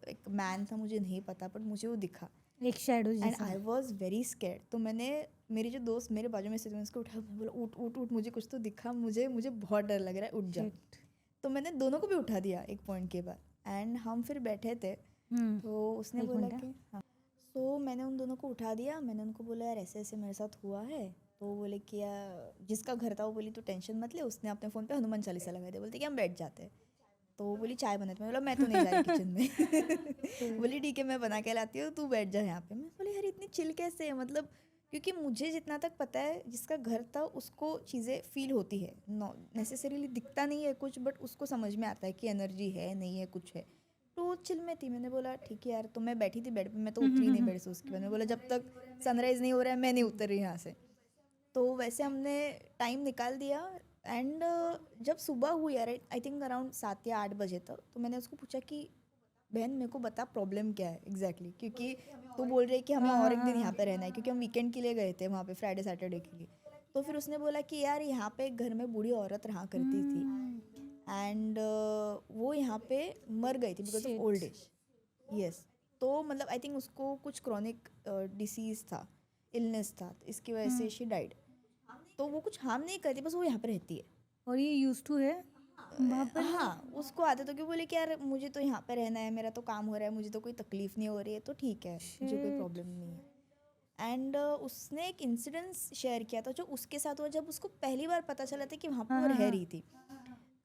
एक मैन था, मुझे नहीं पता, बट मुझे वो दिखा एक शैडो एंड जैसा। I was very scared. तो मैंने, मेरी जो दोस्त मेरे बाजू में से, मैंने उसको उठा, मैं बोला उठ उठ उठ, मुझे कुछ तो दिखा, मुझे बहुत डर लग रहा है, उठ जा। शिट! तो मैंने दोनों को भी उठा दिया एक पॉइंट के बाद, एंड हम फिर बैठे थे तो उसने एक बोला मिनट। कि हाँ, सो मैंने उन दोनों को उठा दिया। मैंने उनको बोला यार ऐसे ऐसे मेरे साथ हुआ है। तो वो बोले कि यार जिसका घर था वो बोली तो टेंशन मत ले, उसने अपने फ़ोन पे हनुमान चालीसा लगा दिया, बोलते कि हम बैठ जाते हैं। तो वो बोली चाय बनाते, मैं बोला मैं तो नहीं जा रही किचन में। बोली ठीक है मैं बना के लाती हूँ, तू बैठ जा यहाँ पे। मैं बोली यार इतनी चिल कैसे है, मतलब क्योंकि मुझे जितना तक पता है जिसका घर था उसको चीज़ें फील होती है, नो नेसेसरीली दिखता नहीं है कुछ, बट उसको समझ में आता है कि एनर्जी है नहीं है कुछ है। तो चिल में थी, मैंने बोला ठीक है यार। तो मैं बैठी थी बेड पे, मैं तो उतरी नहीं बेड से। उसके बाद मैंने बोला जब तक सनराइज़ नहीं हो रहा है मैं नहीं उतर रही यहाँ से। तो वैसे हमने टाइम निकाल दिया। एंड जब सुबह हुई यार आई थिंक अराउंड 7 या 8 बजे तक, तो मैंने उसको पूछा कि बहन मेरे को बता प्रॉब्लम क्या है एग्जैक्टली क्योंकि तू बोल रही है कि हमें और एक दिन यहाँ पे रहना है, क्योंकि हम वीकेंड के लिए गए थे वहाँ पे, फ्राइडे सैटरडे के लिए। तो फिर उसने बोला कि यार यहाँ पे एक घर में बूढ़ी औरत रहा करती थी, एंड वो यहाँ पे मर गई थी because of old age. Yes. तो मतलब आई थिंक उसको कुछ क्रॉनिक डिसीज़ था, इलनेस था, तो इसकी वजह से शी डाइड। तो वो कुछ हार्म नहीं करती, बस वो यहाँ पे रहती है। और ये यूज टू है वहाँ पर? हाँ उसको आदत हो, क्योंकि बोले कि यार मुझे तो यहाँ पे रहना है, मेरा तो काम हो रहा है, मुझे तो कोई तकलीफ नहीं हो रही है, तो ठीक है मुझे कोई प्रॉब्लम नहीं है। एंड उसने एक इंसिडेंस शेयर किया था जो उसके साथ हुआ जब उसको पहली बार पता चला था कि वहाँ पर वो रह रही थी।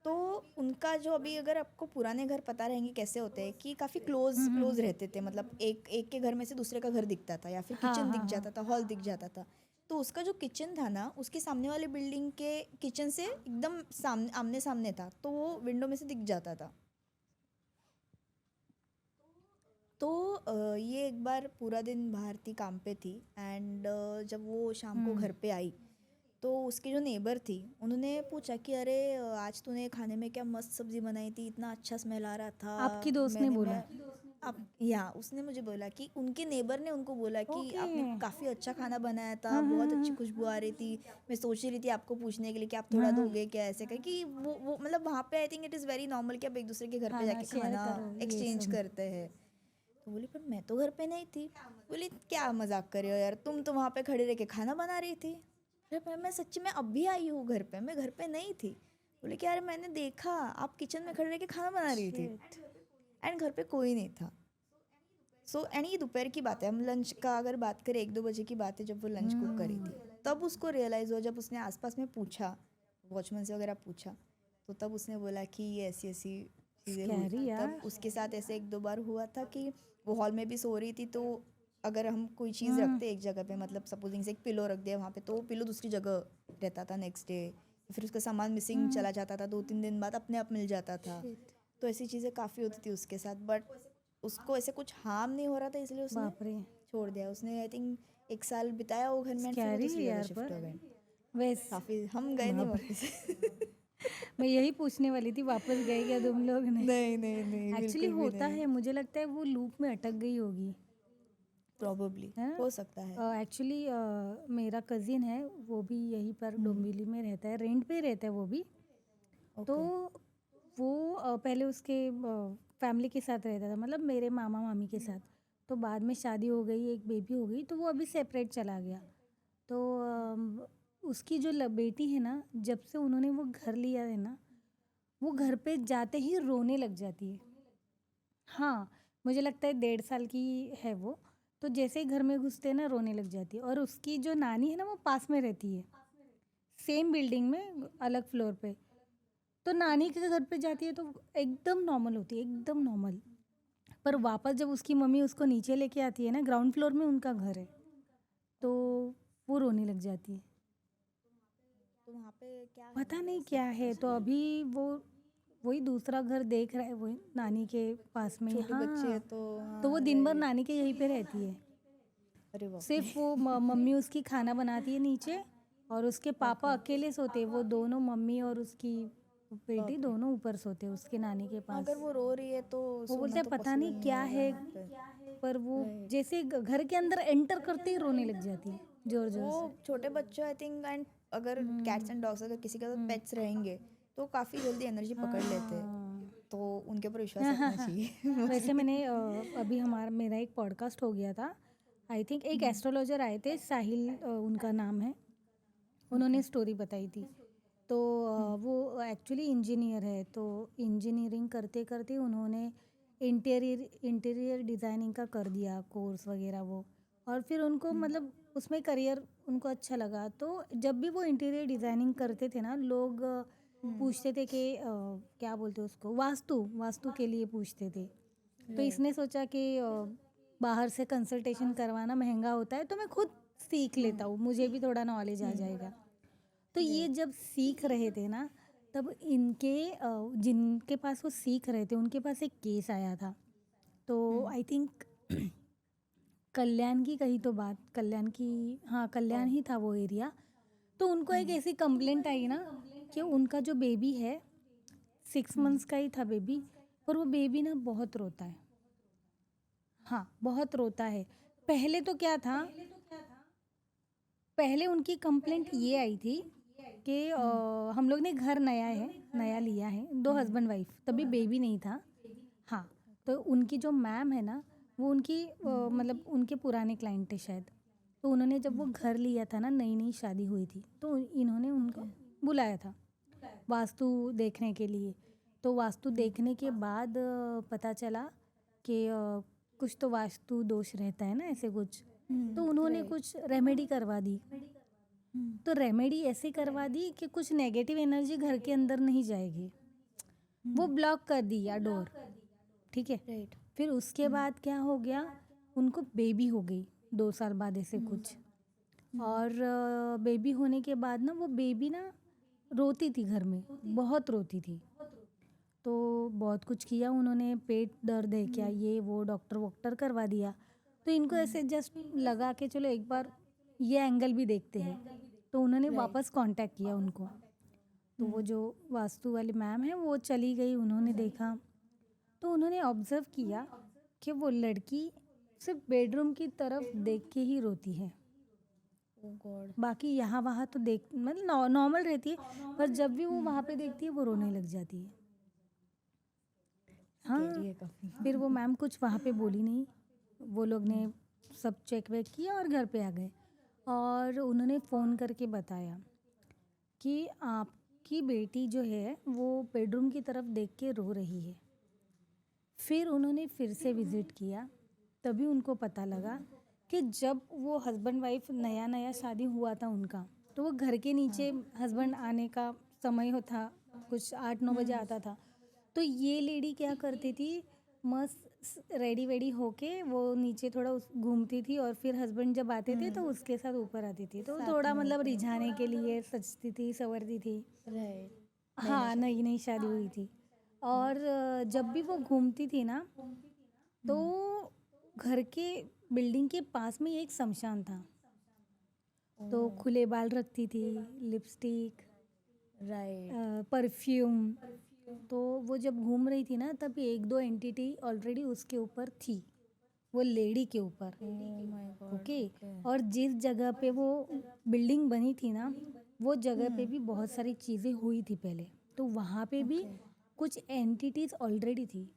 तो उनका जो अभी अगर आपको पुराने घर पता रहेंगे कैसे होते हैं कि काफ़ी क्लोज रहते थे, मतलब एक एक के घर में से दूसरे का घर दिखता था या फिर किचन दिख जाता था, हॉल दिख जाता था। तो उसका जो किचन था ना, उसके सामने वाले बिल्डिंग के किचन से एकदम सामने आमने सामने था, तो वो विंडो में से दिख जाता था। तो ये एक बार पूरा दिन बाहर थी, काम पे थी, एंड जब वो शाम को घर पे आई तो उसकी जो नेबर थी उन्होंने पूछा कि अरे आज तूने खाने में क्या मस्त सब्जी बनाई थी, इतना अच्छा स्मेल आ रहा था। आपकी दोस्त ने बोला? आप या उसने मुझे बोला कि उनके नेबर ने उनको बोला कि ओके। आपने काफ़ी अच्छा खाना बनाया था, हाँ बहुत हाँ अच्छी हाँ खुशबू आ रही थी। मैं सोच रही थी आपको पूछने के लिए कि आप थोड़ा हाँ। दोगे क्या, ऐसे करके कि वो मतलब वहाँ पे I think it is very normal कि आप एक दूसरे के घर पे खाना जाके शेयर खाना करो ये एक्सचेंज सब। करते हैं। तो बोली पर मैं तो घर पे नहीं थी। बोली क्या मजाक कर रही हो यार, तुम तो वहाँ पे खड़े रह के खाना बना रही थी। अरे मैं सच्ची में अभी आई हूँ घर पे, मैं घर पे नहीं थी। बोले कि यार मैंने देखा आप किचन में खड़े रह के खाना बना रही थी, शिट। एंड घर पे कोई नहीं था। सो एंड ये दोपहर की बात है, हम लंच का अगर बात करें 1-2 बजे की बात है जब वो लंच कुक करी थी। तब उसको रियलाइज़ हुआ जब उसने आसपास में पूछा, वॉचमैन से वगैरह पूछा, तो तब उसने बोला कि ये ऐसी ऐसी चीज़ें हुई स्कैरी थी। यार। तब उसके साथ ऐसे 1-2 बार हुआ था कि वो हॉल में भी सो रही थी, तो अगर हम कोई चीज़ रखते एक जगह पे, मतलब सपोजिंग से एक पिलो रख दिया वहाँ पे, तो वो पिलो दूसरी जगह रहता था नेक्स्ट डे, फिर उसका सामान मिसिंग चला जाता था, 2-3 दिन बाद अपने आप मिल जाता था। तो ऐसी चीज़ें काफ़ी होती थी उसके साथ, बट उसको ऐसे कुछ हार्म नहीं हो रहा था, इसलिए उसने बाप रे। छोड़ दिया। उसने आई थिंक 1 साल बिताया वो घर में, and फिर वो स्कैरी है दूसरी जगह यार। शिफ्ट हो पर गए। वैस काफ़ी हम गए नहीं बाप रे। वापस। मैं यही पूछने वाली थी, वापस गए क्या तुम लोग? नहीं। नहीं नहीं नहीं एक्चुअली बिल्कुल भी होता नहीं। है, मुझे लगता है वो लूप में अटक गई होगी, प्रॉबेबली है हो सकता है। ना? एक्चुअली मेरा कज़िन है, वो भी यहीं पर डोंबिवली में रहता है, रेंट पे रहता है वो भी। तो ओके वो पहले उसके फैमिली के साथ रहता था, मतलब मेरे मामा मामी के साथ। तो बाद में शादी हो गई, एक बेबी हो गई, तो वो अभी सेपरेट चला गया। तो उसकी जो बेटी है ना, जब से उन्होंने वो घर लिया है ना, वो घर पे जाते ही रोने लग जाती है। हाँ, मुझे लगता है 1.5 साल की है वो। तो जैसे ही घर में घुसते हैं ना, रोने लग जाती है। और उसकी जो नानी है ना, वो पास में रहती है, सेम बिल्डिंग में, अलग फ्लोर पे। तो नानी के घर पे जाती है तो एकदम नॉर्मल होती है, एकदम नॉर्मल। पर वापस जब उसकी मम्मी उसको नीचे लेके आती है ना, ग्राउंड फ्लोर में उनका घर है, तो वो रोने लग जाती है। तो वहाँ पे क्या है, पता मतलब नहीं ऐसे क्या है। तो उसको अभी वो वही दूसरा घर देख रहा है, वही नानी के पास में ही। छोटी बच्ची है हाँ। तो तो वो हाँ दिन भर राइट। नानी के यहीं पे रहती है। अरे बाप रे। सिर्फ वो मम्मी उसकी खाना बनाती है नीचे, और उसके पापा ओके अकेले सोते हैं। वो दोनों, मम्मी और उसकी बेटी, बाप रे। दोनों ऊपर सोते हैं उसके नानी के पास। अगर वो रो रही है तो वो सोना बोलते हैं तो पता पॉसिबल नहीं नहीं क्या होगा है, यहाँ पे। पर वो राइट। जैसे घर के अंदर एंटर करते ही रोने लग जाती है, जोर जोर वो से। छोटे बच्चों आई थिंक, एंड अगर कैट्स एंड डॉग्स अगर किसी के साथ पेट्स रहेंगे तो काफ़ी जल्दी एनर्जी पकड़ लेते हैं, हाँ। तो उनके ऊपर विश्वास रखना चाहिए। वैसे मोस्टली। मैंने अभी मेरा एक पॉडकास्ट हो गया था, आई थिंक एक एस्ट्रोलॉजर आए थे, साहिल उनका नाम है। उन्होंने स्टोरी बताई थी तो वो एक्चुअली इंजीनियर है, तो इंजीनियरिंग करते करते उन्होंने इंटीरियर डिज़ाइनिंग का कर दिया कोर्स वगैरह वो, और फिर उनको मतलब उसमें करियर उनको अच्छा लगा। तो जब भी वो इंटीरियर डिज़ाइनिंग करते थे ना, लोग पूछते थे कि क्या बोलते हैं उसको, वास्तु के लिए पूछते थे। तो इसने सोचा कि बाहर से कंसल्टेशन करवाना महंगा होता है, तो मैं खुद सीख लेता हूँ, मुझे भी थोड़ा नॉलेज आ जाएगा। तो ये जब सीख रहे थे ना, तब इनके जिनके पास वो सीख रहे थे उनके पास एक केस आया था। तो आई थिंक कल्याण की कही तो बात, कल्याण की, हाँ कल्याण ही था वो एरिया। तो उनको एक ऐसी कंप्लेंट आई ना कि उनका जो बेबी है 6 मंथ्स का ही था बेबी, पर वो बेबी ना बहुत रोता है। हाँ बहुत रोता है। पहले तो क्या था, पहले उनकी कंप्लेंट ये आई थी कि हम लोग ने घर नया लिया है, 2 हस्बैंड वाइफ, तभी बेबी नहीं था। हाँ, तो उनकी जो मैम है ना, वो उनकी मतलब उनके पुराने क्लाइंट थे शायद। तो उन्होंने जब वो घर लिया था ना, नई नई शादी हुई थी, तो इन्होंने उनको बुलाया था वास्तु देखने के लिए। तो वास्तु देखने के बाद पता चला कि कुछ तो वास्तु दोष रहता है ना, ऐसे कुछ। तो उन्होंने कुछ रेमेडी करवा दी। तो रेमेडी ऐसे करवा दी कि कुछ नेगेटिव एनर्जी घर के अंदर नहीं जाएगी, वो ब्लॉक कर दिया डोर, ठीक है। राइट। फिर उसके बाद क्या हो गया, उनको बेबी हो गई 2 साल बाद ऐसे कुछ। और बेबी होने के बाद ना, वो बेबी ना रोती थी घर में, बहुत रोती थी। तो बहुत कुछ किया उन्होंने, पेट दर्द है क्या, ये वो डॉक्टर वॉक्टर करवा दिया। तो इनको ऐसे जस्ट लगा कि चलो एक बार ये एंगल भी देखते हैं। तो उन्होंने वापस कांटेक्ट किया उनको। तो वो जो वास्तु वाली मैम है वो चली गई, उन्होंने देखा। तो उन्होंने ऑब्जर्व किया कि वो लड़की सिर्फ बेडरूम की तरफ देख के ही रोती है, ओह गॉड। बाकी यहाँ वहाँ तो देख मतलब नॉर्मल रहती है, पर जब भी वो वहाँ पे देखती है वो रोने लग जाती है। हाँ, स्कैरी है काफी। फिर वो मैम कुछ वहाँ पे बोली नहीं, वो लोग ने सब चेक वेक किया और घर पे आ गए। और उन्होंने फ़ोन करके बताया कि आपकी बेटी जो है वो बेडरूम की तरफ देख के रो रही है। फिर उन्होंने फिर से विज़िट किया, तभी उनको पता लगा कि जब वो हस्बैंड वाइफ नया नया शादी हुआ था उनका, तो वो घर के नीचे हस्बैंड आने का समय होता, कुछ 8-9 बजे आता था। तो ये लेडी क्या करती थी, मस्त रेडी वेडी होके वो नीचे थोड़ा घूमती थी, और फिर हस्बैंड जब आते थे तो उसके साथ ऊपर आती थी। तो थोड़ा मतलब रिझाने के लिए सजती थी, संवरती थी। राइट। हाँ, नई नई शादी हुई थी। और जब भी वो घूमती थी ना, तो घर के बिल्डिंग के पास में एक शमशान था। तो खुले बाल रखती थी, लिपस्टिक, राइट। परफ्यूम। तो वो जब घूम रही थी ना, तब 1-2 एंटिटी ऑलरेडी उसके ऊपर थी, वो लेडी के ऊपर। Oh my God. ओके। और जिस जगह पे वो बिल्डिंग बनी थी ना, वो जगह पे भी बहुत सारी चीज़ें हुई थी पहले, तो वहाँ पे भी कुछ एंटिटीज़ ऑलरेडी थी।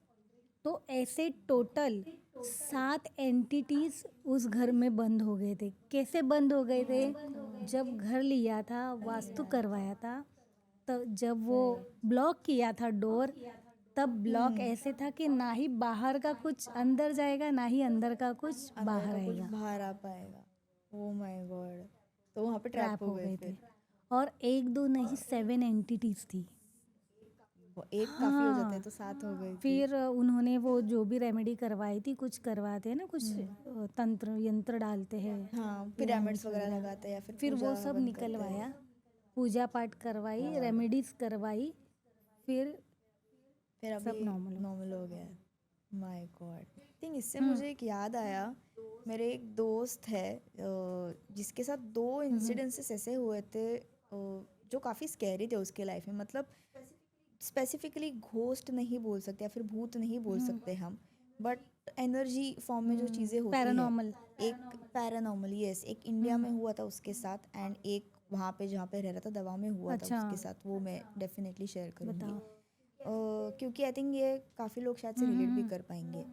तो ऐसे टोटल 7 एंटिटीज़ उस घर में बंद हो गए थे। कैसे बंद हो गए थे, जब घर लिया था, वास्तु करवाया था, तो जब वो ब्लॉक किया था डोर, तब ब्लॉक ऐसे था कि ना ही बाहर का कुछ अंदर जाएगा, ना ही अंदर का कुछ बाहर कुछ आएगा। बाहर आ पाएगा। Oh my God. तो वहाँ पे ट्रैप ट्रैप हो हो गए गए थे। फिर। और 1-2 नहीं, 7 एंटिटीज़ थी। वो एक काफी हो जाते हाँ, हैं, तो 7 हो गई थी। फिर उन्होंने वो जो भी रेमेडी करवाई थी, कुछ करवाते हैं ना, कुछ तंत्र यंत्र डालते हैं, हाँ, पिरामिड्स वगैरह लगाते हैं या फिर फिर वो पूजा सब हवन करते हैं। निकलवाया, पूजा पाठ करवाई, रेमेडीज करवाई, फिर फिर सब अभी नॉर्मल हो। नॉर्मल हो गया है। My God. थिंक इससे मुझे एक याद आया, मेरे एक दोस्त है जिसके साथ 2 इंसिडेंसेस ऐसे हुए थे जो काफ़ी स्कैरी थे उसके लाइफ में। मतलब स्पेसिफिकली घोस्ट नहीं बोल सकते या फिर भूत नहीं बोल सकते हम, बट एनर्जी फॉर्म में जो चीज़ें होती है। पैरानॉर्मल। एक पैरानॉर्मल, यस, एक इंडिया में हुआ था उसके साथ, एंड एक वहाँ पे जहाँ पे रह रहा था दवा में हुआ था अच्छा, उसके साथ। वो मैं डेफिनेटली शेयर करूँगी। बताओ। क्योंकि आई थिंक ये काफ़ी लोग शायद से रिलेट भी कर पाएंगे।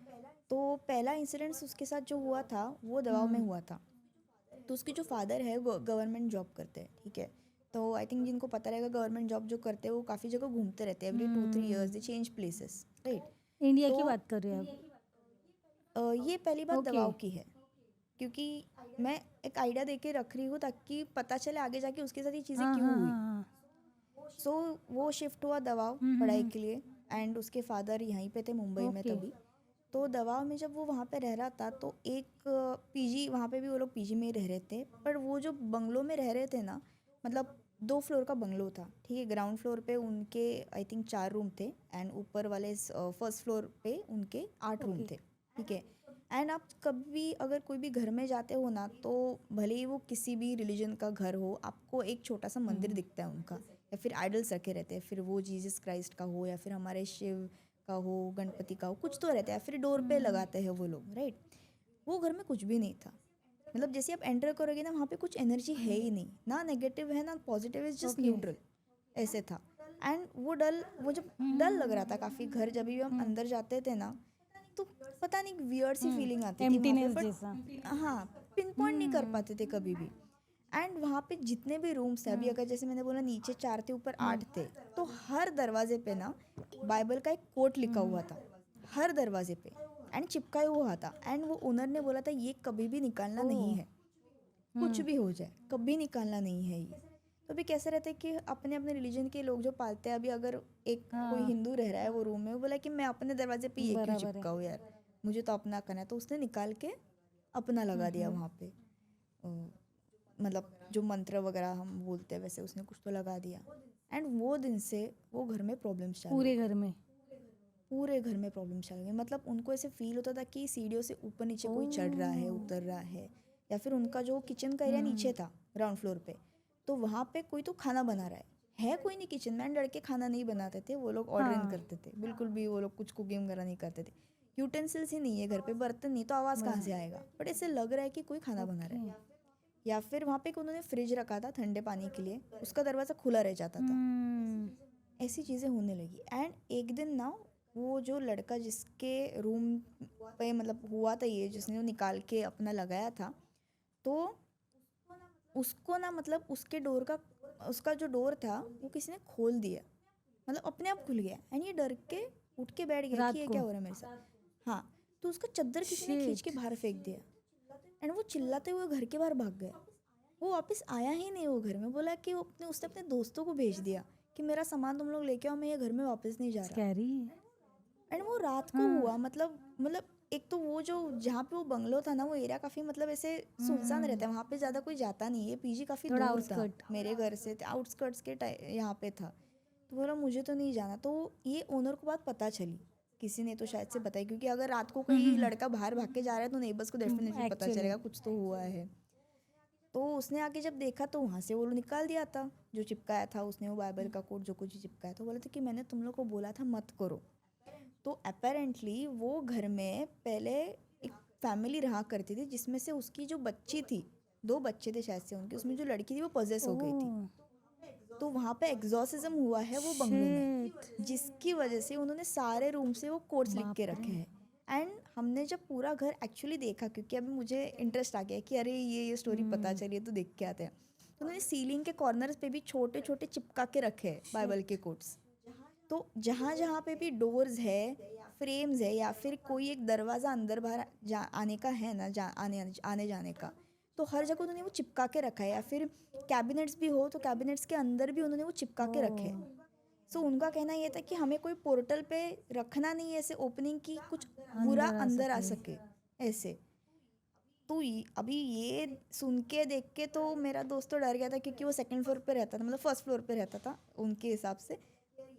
तो पहला इंसिडेंस उसके साथ जो हुआ था वो दवाओं में हुआ था। तो उसके जो फादर है वो गवर्नमेंट जॉब करते हैं, ठीक है। तो आई थिंक जिनको पता रहेगा गवर्नमेंट जॉब जो करते हैं वो काफ़ी जगह घूमते रहते हैं, every 2-3 years they change places, right. India की तो बात कर रहे हो आप? ये पहली बात ओके। दवाओं की है, क्योंकि मैं एक आइडिया दे के रख रही हूँ ताकि पता चले आगे जाके उसके साथ ये चीज़ें हाँ क्यों हाँ हुई। हाँ हाँ। सो वो शिफ्ट हुआ दवाओं पढ़ाई के लिए, एंड उसके फादर यहीं पे थे मुंबई में ओके। तभी। तो दवाओं में जब वो वहाँ पे रह रहा था तो एक पीजी, वहाँ पे भी वो लोग पीजी में ही रह रहे थे, पर वो जो बंगलों में रह रहे थे ना, मतलब 2 फ्लोर का बंगलो था, ठीक है। ग्राउंड फ्लोर पे उनके आई थिंक 4 रूम थे, एंड ऊपर वाले फर्स्ट फ्लोर पे उनके 8 रूम ओके। थे, ठीक है। एंड आप कभी अगर कोई भी घर में जाते हो ना, तो भले ही वो किसी भी रिलीजन का घर हो, आपको एक छोटा सा मंदिर दिखता है उनका, या फिर आइडल्स रखे रहते हैं, फिर वो जीसस क्राइस्ट का हो या फिर हमारे शिव का हो, गणपति का हो, कुछ तो रहता है, फिर डोर पे लगाते हैं वो लोग, राइट। वो घर में कुछ भी नहीं था, मतलब जैसे आप एंटर करोगे ना, वहाँ पे कुछ एनर्जी है ही नहीं, ना नेगेटिव है ना positive, is just okay. Neutral, ऐसे था। एंड वो जब डल लग रहा था काफ़ी घर, जब भी हम अंदर जाते थे ना, तो पता नहीं वियर्ड सी फीलिंग आती थी वहाँ पे, एम्प्टीनेस बट जैसा। हाँ, पिन पॉइंट नहीं कर पाते थे कभी भी। एंड वहाँ पे जितने भी रूम्स थे, अभी अगर जैसे मैंने बोला नीचे 4 थे ऊपर 8 थे, तो हर दरवाजे पे ना बाइबल का एक कोट लिखा हुआ था, हर दरवाजे पे, एंड चिपकाया हुआ था। एंड वो ओनर ने बोला था ये कभी भी निकालना नहीं है, कुछ भी हो जाए कभी निकालना नहीं है ये। तो अभी कैसे रहता है कि अपने अपने रिलीजन के लोग जो पालते हैं, अभी अगर एक कोई हिंदू रह रहा है वो रूम में, वो बोला कि मैं अपने दरवाजे पे ये क्यों बराबर है। चिपकाऊँ यार, मुझे तो अपना करना है, तो उसने निकाल के अपना लगा दिया वहाँ पे। मतलब जो मंत्र वगैरह हम बोलते हैं वैसे उसने कुछ तो लगा दिया, एंड वो दिन से वो घर में प्रॉब्लम्स चालू, पूरे घर में? पूरे घर में प्रॉब्लम चल गई। मतलब उनको ऐसे फील होता था कि सीढ़ियों से ऊपर नीचे कोई चढ़ रहा है, उतर रहा है, या फिर उनका जो किचन का एरिया नीचे था ग्राउंड फ्लोर पे, तो वहाँ पे कोई तो खाना बना रहा है कोई नहीं किचन में, लड़के खाना नहीं बनाते थे, वो लोग ऑर्डर इन हाँ। करते थे, बिल्कुल भी वो लोग कुछ कुकिंग वगैरह नहीं करते थे। यूटेंसिल्स ही नहीं है घर पे, बर्तन नहीं, तो आवाज़ कहाँ से आएगा, बट ऐसे लग रहा है कि कोई खाना बना रहा है। या फिर वहाँ पे एक उन्होंने फ्रिज रखा था ठंडे पानी के लिए, उसका दरवाज़ा खुला रह जाता था। ऐसी चीज़ें होने लगी। एंड एक दिन ना वो जो लड़का जिसके रूम पे मतलब हुआ था ये, जिसने वो निकाल के अपना लगाया था, तो उसको ना मतलब उसके डोर का, उसका जो डोर था वो किसी ने खोल दिया, मतलब अपने आप खुल गया, एंड ये डर के उठ के बैठ गया कि रात ये को? क्या हो रहा है मेरे साथ। हाँ, तो उसका चद्दर किसी ने खींच के शिट। बाहर फेंक दिया, एंड वो चिल्लाते हुए घर के बाहर भाग गया। वो वापस आया ही नहीं वो घर में, बोला कि उसने अपने दोस्तों को भेज दिया कि मेरा सामान तुम लोग लेके आओ, मैं ये घर में वापस नहीं जा रहा। स्कैरी। एंड वो रात को हुआ, मतलब एक तो वो जो जहाँ पे वो बंगलो था ना, वो एरिया काफ़ी मतलब ऐसे सुनसान रहता है, वहाँ पे ज़्यादा कोई जाता नहीं है, पीजी काफ़ी थोड़ा दूर था आउटस्कर्ट। मेरे घर से, आउटस्कर्ट्स के यहाँ पे था। तो बोला मुझे तो नहीं जाना। तो ये ओनर को बात पता चली, किसी ने तो शायद से बताई, क्योंकि अगर रात को कोई लड़का बाहर भाग के जा रहा है तो नेबर्स को डेफिनेटली पता एक्चुअली। चलेगा कुछ तो हुआ है। तो उसने आके जब देखा तो वहाँ से वो निकाल दिया था जो चिपकाया था उसने, वो बाइबल का कोट जो कुछ चिपकाया था, बोला था कि मैंने तुम लोग को बोला था मत करो। तो अपेरेंटली वो घर में पहले एक फैमिली रहा करती थी, जिसमें से उसकी जो बच्ची थी, 2 बच्चे थे शायद से उनके, उसमें जो लड़की थी वो पजेस हो गई थी। तो वहाँ पे एग्जॉर्सिज्म हुआ है वो बंगलो में, जिसकी वजह से उन्होंने सारे रूम से वो कोड्स लिख के रखे हैं। एंड हमने जब पूरा घर एक्चुअली देखा, क्योंकि अभी मुझे इंटरेस्ट आ गया कि अरे ये स्टोरी पता चली तो देख के आते हैं, तो उन्होंने सीलिंग के कॉर्नर्स पे भी छोटे छोटे चिपका के रखे हैं बाइबल के कोट्स। तो जहाँ जहाँ पे भी डोर्स है, फ्रेम्स है, या फिर कोई एक दरवाज़ा अंदर बाहर आने का है ना, आने जाने का, तो हर जगह उन्होंने वो चिपका के रखा है। या फिर कैबिनेट्स भी हो तो कैबिनेट्स के अंदर भी उन्होंने वो चिपका के रखे हैं। सो उनका कहना ये था कि हमें कोई पोर्टल पे रखना नहीं है ऐसे ओपनिंग की, कुछ बुरा अंदर आ सके ऐसे। तो अभी ये सुन के देख के तो मेरा दोस्त तो डर गया था, क्योंकि वो सेकंड फ्लोर पे रहता था, मतलब फर्स्ट फ्लोर पे रहता था उनके हिसाब से।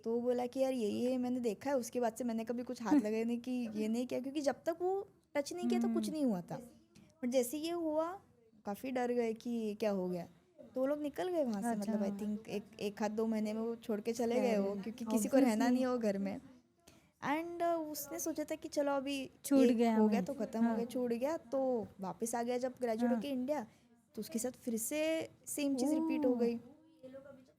तो वो बोला कि यार ये मैंने देखा है, उसके बाद से मैंने कभी कुछ हाथ लगाया नहीं कि ये नहीं किया, क्योंकि जब तक वो टच नहीं किया तो कुछ नहीं हुआ था, बट जैसे ये हुआ काफ़ी डर गए कि ये क्या हो गया। तो वो लोग निकल गए वहाँ से, मतलब आई थिंक एक आध 2 महीने में वो छोड़ के चले गए वो, क्योंकि किसी को रहना नहीं है वो घर में। एंड उसने सोचा था कि चलो अभी छूट एक गया हो हमें। गया तो ख़त्म हो गया, छूट गया, तो वापस आ गया जब ग्रेजुएट होके इंडिया, तो उसके साथ फिर से सेम चीज़ रिपीट हो गई।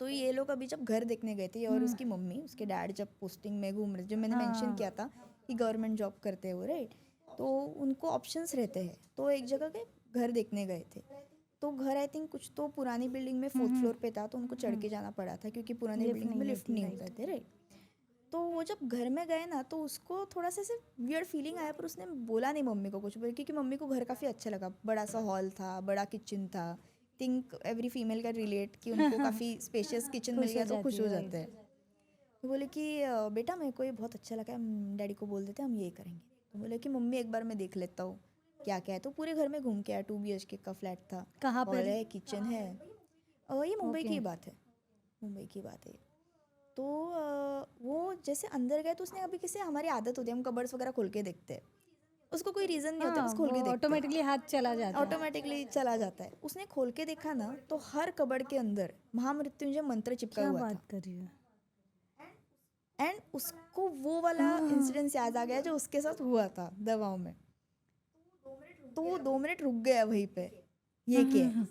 तो ये लोग अभी जब घर देखने गए थे, और उसकी मम्मी उसके डैड जब पोस्टिंग में घूम रहे, जो मैंने मेंशन किया था कि गवर्नमेंट जॉब करते हो, राइट, तो उनको ऑप्शंस रहते हैं, तो एक जगह के घर देखने गए थे। तो घर आई थिंक कुछ तो पुरानी बिल्डिंग में 4th फ्लोर पे था, तो उनको चढ़ के जाना पड़ा था क्योंकि पुरानी लिफ्ट बिल्डिंग में नहीं लिफ्ट होती, नहीं होते थे, राइट। तो वो जब घर में गए ना, तो उसको थोड़ा सा ऐसे वियर्ड फीलिंग आया, पर उसने बोला नहीं मम्मी को कुछ, क्योंकि मम्मी को घर काफ़ी अच्छा लगा, बड़ा सा हॉल था, बड़ा किचन था। थिंक एवरी फीमेल का रिलेट कि उनको काफ़ी स्पेशियस किचन मिल खुश हो गया तो खुश जाती हो है, जाते हैं। तो बोले कि बेटा मेरे को ये बहुत अच्छा लगा है, हम डैडी को बोल देते हैं हम ये करेंगे। तो बोले कि मम्मी एक बार मैं देख लेता हूँ क्या क्या है। तो पूरे घर में घूम के आया। 2 BHK का फ्लैट था, कहाँ हॉल पर? है, किचन है। ये मुंबई ओके। की बात है, मुंबई की बात है। तो वो जैसे अंदर गए तो उसने, अभी किसी हमारी आदत होती है हम कबर्ड्स वगैरह खोल के देखते हैं, उसको कोई रीज़न नहीं होता, हाँ, बस खोल वो के देखते हैं, ऑटोमेटिकली हाथ चला जाता है। ऑटोमेटिकली चला जाता है। उसने खोल के देखा ना, तो हर कबर्ड के अंदर महामृत्युंजय मंत्र चिपका क्या हुआ था। बात कर रही हो? एंड उसको वो वाला इंसिडेंस याद आ गया जो उसके साथ हुआ था दवाओं में। तो वो 2 मिनट रुक गया वहीं पे, ये क्या है?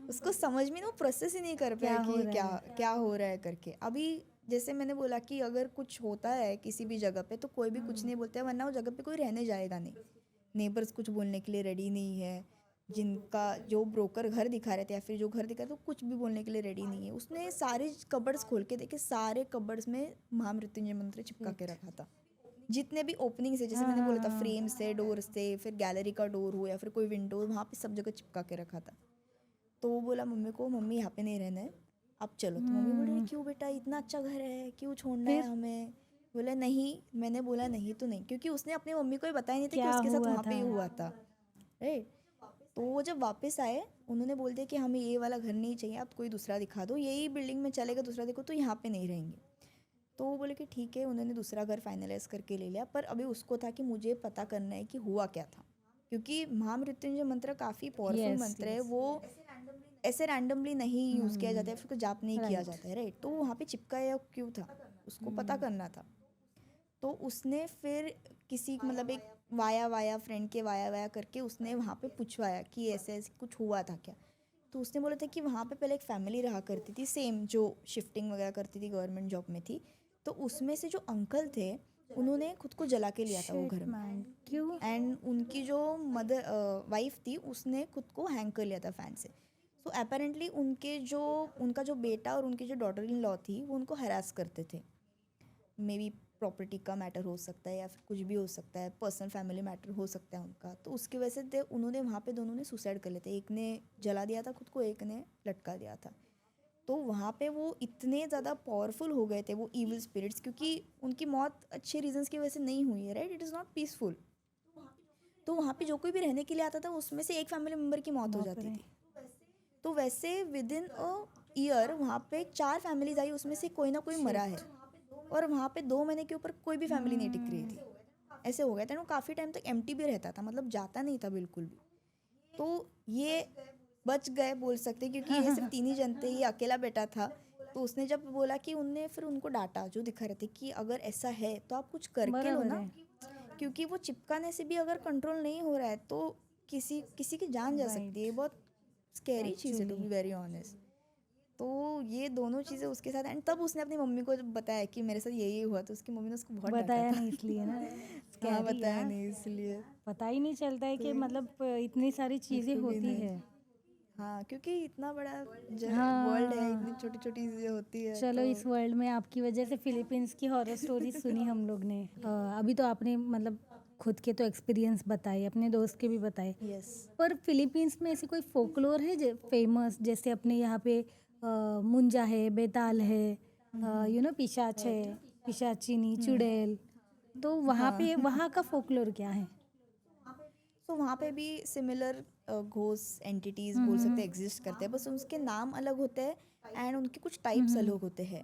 उसको समझ में ना, वो प्रोसेस ही नहीं कर पाया क्या हो कि रहा क्या है? क्या हो रहा है करके। अभी जैसे मैंने बोला कि अगर कुछ होता है किसी भी जगह पे तो कोई भी कुछ नहीं बोलता है, वरना वो जगह पे कोई रहने जाएगा नहीं। नेबर्स कुछ बोलने के लिए रेडी नहीं है, जिनका जो ब्रोकर घर दिखा रहे थे या फिर जो घर दिखा रहे थे, वो कुछ भी बोलने के लिए रेडी नहीं है। उसने सारे कबर्ड्स खोल के देखे, सारे कबर्ड्स में महामृत्युंजय मंत्र चिपका के रखा था। जितने भी ओपनिंग्स है, जैसे मैंने बोला था, फ्रेम से, डोर से, फिर गैलरी का डोर हो या फिर कोई विंडो, वहाँ पे सब जगह चिपका के रखा था। तो वो बोला मम्मी को, मम्मी यहाँ पे नहीं रहना है, अब चलो। तो मम्मी बोल रही क्यों बेटा, इतना अच्छा घर है, क्यों छोड़ना है फिर हमें? बोला नहीं, मैंने बोला नहीं तो नहीं, क्योंकि उसने अपनी मम्मी को ये बताया नहीं था कि क्या उसके साथ हुआ वहाँ पे था? ये हुआ था, राइट। तो वो जब वापस आए, उन्होंने बोल दिया कि हमें ये वाला घर नहीं चाहिए, आप कोई दूसरा दिखा दो, यही बिल्डिंग में चलेगा, दूसरा देखो, तो यहाँ पे नहीं रहेंगे। तो वो बोले कि ठीक है, उन्होंने दूसरा घर फाइनलाइज करके ले लिया। पर अभी उसको था कि मुझे पता करना है कि हुआ क्या था, क्योंकि महामृत्युंजय मंत्र काफ़ी पावरफुल यस, मंत्र है। यस। वो ऐसे रैंडमली नहीं यूज़ किया जाता है, फिर जाप नहीं किया राइट। जाता है, राइट। तो वहाँ पे चिपकाया क्यों था, उसको पता करना था। तो उसने फिर किसी, मतलब एक वाया वाया फ्रेंड के वाया वाया करके उसने वहाँ पे पूछवाया कि ऐसे ऐसे कुछ हुआ था क्या। तो उसने बोला था कि वहाँ पे पहले एक फैमिली रहा करती थी, सेम जो शिफ्टिंग वगैरह करती थी, गवर्नमेंट जॉब में थी। तो उसमें से जो अंकल थे, उन्होंने खुद को जला के लिया था वो घर शिट में। मैन, क्यों? एंड उनकी जो मदर वाइफ थी, उसने खुद को हैंग कर लिया था फैन से। सो अपेरेंटली उनका जो बेटा और उनकी जो डॉटर इन लॉ थी, वो उनको हरास करते थे। मे बी प्रॉपर्टी का मैटर हो सकता है या फिर कुछ भी हो सकता है, पर्सनल फैमिली मैटर हो सकता है उनका। तो उसकी वजह से उन्होंने वहाँ पे दोनों ने सुसाइड कर लेते, एक ने जला दिया था खुद को, एक ने लटका दिया था। तो वहाँ पे वो इतने ज़्यादा पावरफुल हो गए थे वो इविल स्पिरिट्स, क्योंकि उनकी मौत अच्छे रीजंस की वजह से नहीं हुई है, right. It is not peaceful. तो वहाँ पे जो कोई भी रहने के लिए आता था, उसमें से एक फैमिली मेम्बर की मौत हो बाप जाती रे। थी। तो वैसे विद इन अ ईयर वहाँ पे 4 फैमिलीज आई, उसमें से कोई ना कोई मरा है। और वहाँ पे 2 महीने के ऊपर कोई भी फैमिली नहीं टिक रही थी। ऐसे हो गया था। वो काफ़ी टाइम तक एम्प्टी भी रहता था, मतलब जाता नहीं था बिल्कुल भी। तो ये बच गए बोल सकते, क्योंकि ये सिर्फ 3 ही जन थे, ये अकेला बेटा था। तो उसने जब बोला कि उनने फिर उनको डांटा, जो दिखा रहे थे कि अगर ऐसा है तो आप कुछ करके लो बराबर ना, है। क्योंकि वो चिपकाने से भी अगर कंट्रोल नहीं हो रहा है तो किसी किसी की जान जा सकती है। राइट। बहुत स्कैरी चीज़ है, to actually be very honest. तो ये दोनों चीज़ें उसके साथ, एंड तब उसने अपनी मम्मी को जब बताया कि मेरे साथ यही हुआ, तो उसकी मम्मी ने उसको बहुत डांटा बताया था। नहीं इसलिए ना। हाँ, स्कैरी बताया यार, नहीं इसलिए। पता ही नहीं चलता है कि तो मतलब इतनी सारी चीज़ें बिल्कुल भी होती नहीं। है। हाँ, क्योंकि इतना बड़ा वर्ल्ड है, इतनी हाँ, छोटी छोटी चीज़ें होती है चलो तो। इस वर्ल्ड में आपकी वजह से फिलीपींस की हॉरर स्टोरी सुनी हम लोग ने। अभी तो आपने मतलब खुद के तो एक्सपीरियंस बताए, अपने दोस्त के भी बताए। यस। पर फिलीपींस में ऐसी कोई फोकलोर है जो फेमस, जैसे अपने यहाँ पे मुंजा है, बेताल है, पिशाच है, पिशाचिनी, चुड़ैल। तो वहाँ हाँ। पे वहाँ का फोकलोर क्या है? तो वहाँ पे भी सिमिलर घोस्ट एंटिटीज़ बोल सकते हैं, एग्जिस्ट करते हैं, बस उसके नाम अलग होते हैं एंड उनके कुछ टाइप्स अलग होते हैं।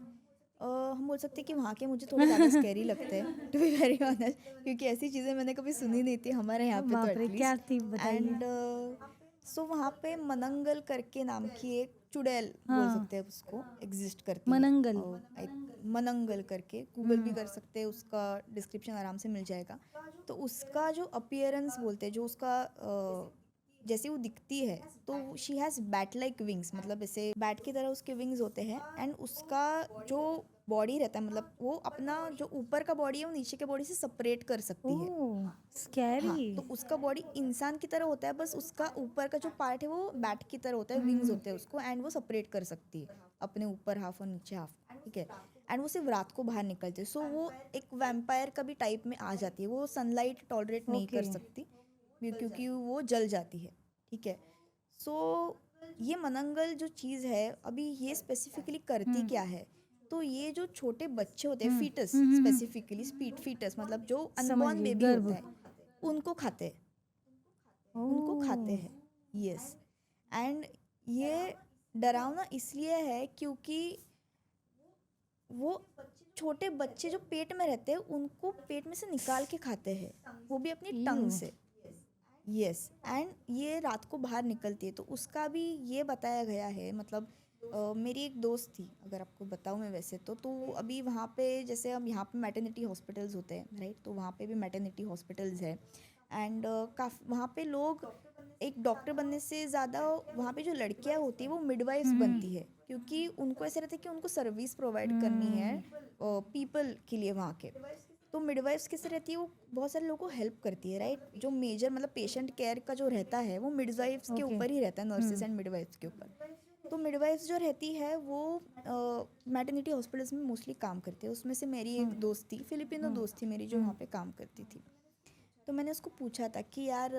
हम बोल सकते हैं कि वहाँ के मुझे थोड़े ज़्यादा स्कैरी लगते हैं, टू बी वेरी ऑनेस्ट, क्योंकि ऐसी चीज़ें मैंने कभी सुनी नहीं थी हमारे यहाँ पे तो बाप रे, क्या एटलीस्ट। थी बताइए। एंड सो वहाँ पे मनंगल करके नाम की एक चुड़ैल बोल हाँ, सकते हैं उसको, एग्जिस्ट करती है। मनंगल। और मनंगल करके गूगल भी कर सकते हैं, उसका डिस्क्रिप्शन आराम से मिल जाएगा। तो उसका जो अपीयरेंस बोलते हैं, जो उसका जैसे वो दिखती है तो she has bat like Winx, मतलब ऐसे बैट की तरह उसके विंग्स होते हैं। एंड उसका जो बॉडी रहता है, मतलब वो अपना जो ऊपर का बॉडी है वो नीचे के बॉडी से सेपरेट कर सकती है। ओह हाँ, स्कैरी। तो उसका बॉडी इंसान की तरह होता है, बस उसका ऊपर का जो पार्ट है वो बैट की तरह होता है, विंग्स होते हैं उसको, एंड वो सेपरेट कर सकती है अपने ऊपर हाफ और नीचे हाफ, ठीक है। एंड वो सिर्फ रात को बाहर निकलते हैं, सो वो एक वैम्पायर का भी टाइप में आ जाती है। वो सनलाइट टॉलरेट नहीं कर ओके। सकती क्योंकि वो जल जाती है, ठीक है। सो ये मनंगल जो चीज़ है, अभी ये स्पेसिफिकली करती क्या है, तो ये जो छोटे बच्चे होते हैं, फीटस स्पेसिफिकली, फीटस मतलब जो समझ अनबॉर्न गई, बेबी गर्भ। होता है, उनको खाते हैं, उनको खाते ओह। हैं। यस। एंड ये डरावना इसलिए है क्योंकि वो छोटे बच्चे जो पेट में रहते हैं उनको पेट में से निकाल के खाते हैं, वो भी अपनी टंग यू। से। यस। एंड ये रात को बाहर निकलती है, तो उसका भी ये बताया गया है। मतलब मेरी एक दोस्त थी, अगर आपको बताऊँ मैं वैसे तो अभी वहाँ पे, जैसे हम यहाँ पे मैटरनिटी हॉस्पिटल्स होते हैं राइट, तो वहाँ पे भी मैटरनिटी हॉस्पिटल्स है। एंड काफ़ी वहाँ पे लोग एक डॉक्टर बनने से ज़्यादा वहाँ पे जो लड़कियाँ होती है वो मिडवाइफ्स बनती है, क्योंकि उनको ऐसा रहता है कि उनको सर्विस प्रोवाइड करनी है पीपल के लिए वहाँ के। तो मिडवाइफ्स किस रहती है, वो बहुत सारे लोगों को हेल्प करती है राइट। जो मेजर मतलब पेशेंट केयर का जो रहता है वो मिडवाइफ्स के ओके। ऊपर ही रहता है, नर्सेस एंड मिडवाइफ्स के ऊपर। तो मिडवाइफ्स जो रहती है वो मैटरनिटी हॉस्पिटल्स में मोस्टली काम करती है। उसमें से मेरी एक दोस्त थी, फिलिपिनो दोस्त थी मेरी, जो वहाँ पे काम करती थी। तो मैंने उसको पूछा था कि यार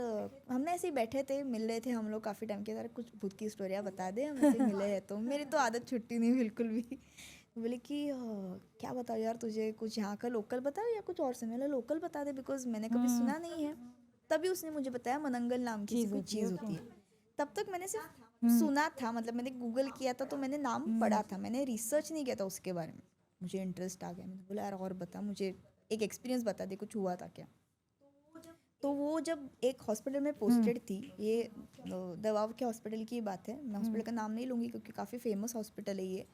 हमने ऐसे ही बैठे थे, मिल रहे थे हम लोग काफ़ी टाइम के, यार कुछ भूत की स्टोरियाँ बता दे, हम ऐसे मिले हैं। तो मेरी तो आदत छुट्टी नहीं बिल्कुल भी। बोले कि क्या बताओ यार, तुझे कुछ यहाँ का लोकल बताओ या कुछ और से। मैंने लोकल बता दे, बिकॉज मैंने कभी सुना नहीं है। तभी उसने मुझे बताया मनंगल नाम की सी चीज़ कोई होती है, चीज़ ओके। होती है। तब तक मैंने सिर्फ सुना था, मतलब मैंने गूगल किया था तो मैंने नाम पढ़ा था, मैंने रिसर्च नहीं किया था उसके बारे में। मुझे इंटरेस्ट आ गया, मैंने बोला यार और बता मुझे, एक एक्सपीरियंस बता दे, कुछ हुआ था क्या। तो वो जब एक हॉस्पिटल में पोस्टेड थी, ये दवाब के हॉस्पिटल की बात है, मैं हॉस्पिटल का नाम नहीं लूँगी क्योंकि काफ़ी फेमस हॉस्पिटल है ये।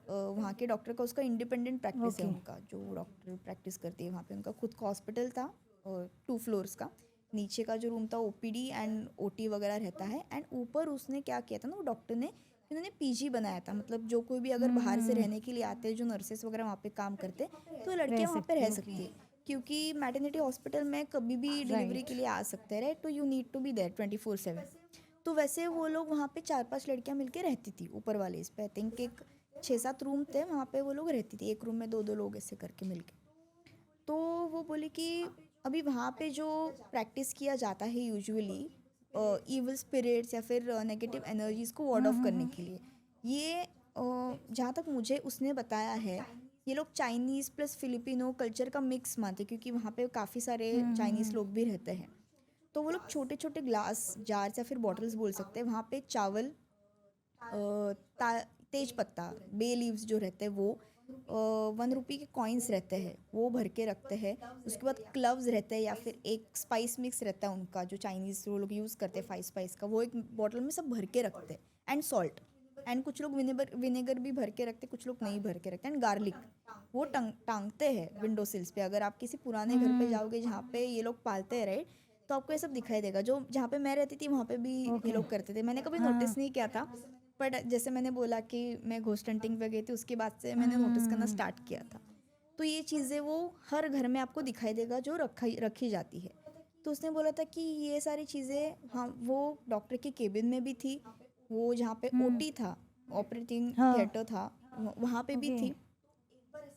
वहाँ के डॉक्टर का, उसका इंडिपेंडेंट प्रैक्टिस है ओके। उनका, जो डॉक्टर प्रैक्टिस करती है वहाँ पे, उनका खुद का हॉस्पिटल था, 2 फ्लोर्स का। नीचे का जो रूम था ओपीडी एंड ओटी वगैरह रहता है, एंड ऊपर उसने क्या किया था ना वो डॉक्टर ने, उन्होंने पीजी बनाया था। मतलब जो कोई भी अगर बाहर से रहने के लिए आते हैं, जो नर्सेस वगैरह वहाँ पे काम करते हैं, तो रह लड़कियाँ वहाँ पे सकती रह है, सकती ओके। है। क्योंकि मैटरनिटी हॉस्पिटल में कभी भी डिलीवरी राइट। के लिए आ सकते हैं राइट, तो you need to be there 24/7। तो वैसे वो लोग वहाँ पे 4-5 लड़कियाँ मिलके रहती थी ऊपर वाले इस पे। आई थिंक एक 6-7 रूम थे वहाँ पे, वो लोग रहती थी, एक रूम में 2-2 लोग ऐसे करके मिलके। तो वो बोली कि अभी वहाँ पे जो प्रैक्टिस किया जाता है यूजुअली इविल स्पिरिट्स या फिर नेगेटिव एनर्जीज़ को वार्ड ऑफ करने के लिए, ये जहाँ तक मुझे उसने बताया है, ये लोग चाइनीज़ प्लस फिलिपिनो कल्चर का मिक्स मानते हैं, क्योंकि वहाँ पे काफ़ी सारे चाइनीज़ लोग भी रहते हैं। तो वो लोग छोटे छोटे ग्लास जार्स या फिर बॉटल्स बोल सकते हैं, वहाँ पे चावल, तेज पत्ता, बे लीव्स जो रहते हैं वो, 1 रुपये के कॉइन्स रहते हैं वो भर के रखते हैं। उसके बाद क्लव्स रहते हैं या फिर एक स्पाइस मिक्स रहता है उनका, जो चाइनीज़ वो लोग यूज़ करते हैं 5 स्पाइस का, वो एक बॉटल में सब भर के रखते हैं। एंड सॉल्ट, एंड कुछ लोग विनेगर भी भर के रखते, कुछ लोग नहीं भर के रखते। एंड गार्लिक वो टांगते हैं विंडो सिल्स पे। अगर आप किसी पुराने घर पे जाओगे जहाँ पे ये लोग पालते हैं राइट, तो आपको ये सब दिखाई देगा। जो जहाँ पे मैं रहती थी वहाँ पे भी ये ओके। लोग करते थे, मैंने कभी हाँ। नोटिस नहीं किया था। बट जैसे मैंने बोला कि मैं घोस्ट हंटिंग पे गई थी, उसके बाद से मैंने नोटिस करना स्टार्ट किया था। तो ये चीज़ें वो हर घर में आपको दिखाई देगा जो रखी जाती है। तो उसने बोला था कि ये सारी चीज़ें, हाँ, वो डॉक्टर के केबिन में भी थी, वो जहाँ पे ओटी था, ऑपरेटिंग हाँ। थिएटर था, वहाँ पे भी ओके। थी।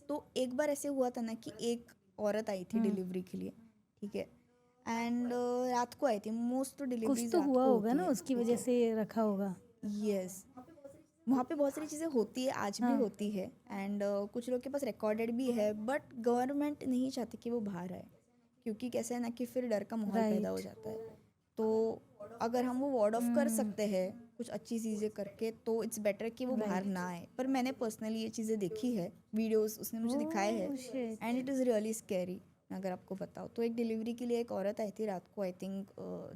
तो एक बार ऐसे हुआ था ना कि एक औरत आई थी डिलीवरी के लिए, ठीक है। एंड रात को आई थी, मोस्ट तो कुछ डिलीवरीज तो रात हुआ को होगा होती ना, है, उसकी ठीक वजह है। से रखा होगा। यस। वहाँ पे बहुत सारी चीज़ें होती है, आज भी हाँ। होती है। एंड कुछ लोग के पास रिकॉर्डेड भी है, बट गवर्नमेंट नहीं चाहती कि वो बाहर आए, क्योंकि कैसा है ना कि फिर डर का माहौल पैदा हो राइट। जाता है। तो अगर हम वो वार्ड ऑफ कर सकते हैं कुछ अच्छी चीज़ें करके, तो इट्स बेटर कि वो बाहर राइट। ना आए। पर मैंने पर्सनली ये चीज़ें देखी है, वीडियोस उसने मुझे दिखाए हैं, oh shit. And it is really scary. अगर आपको बताओ तो एक डिलीवरी के लिए एक औरत आई थी रात को, आई थिंक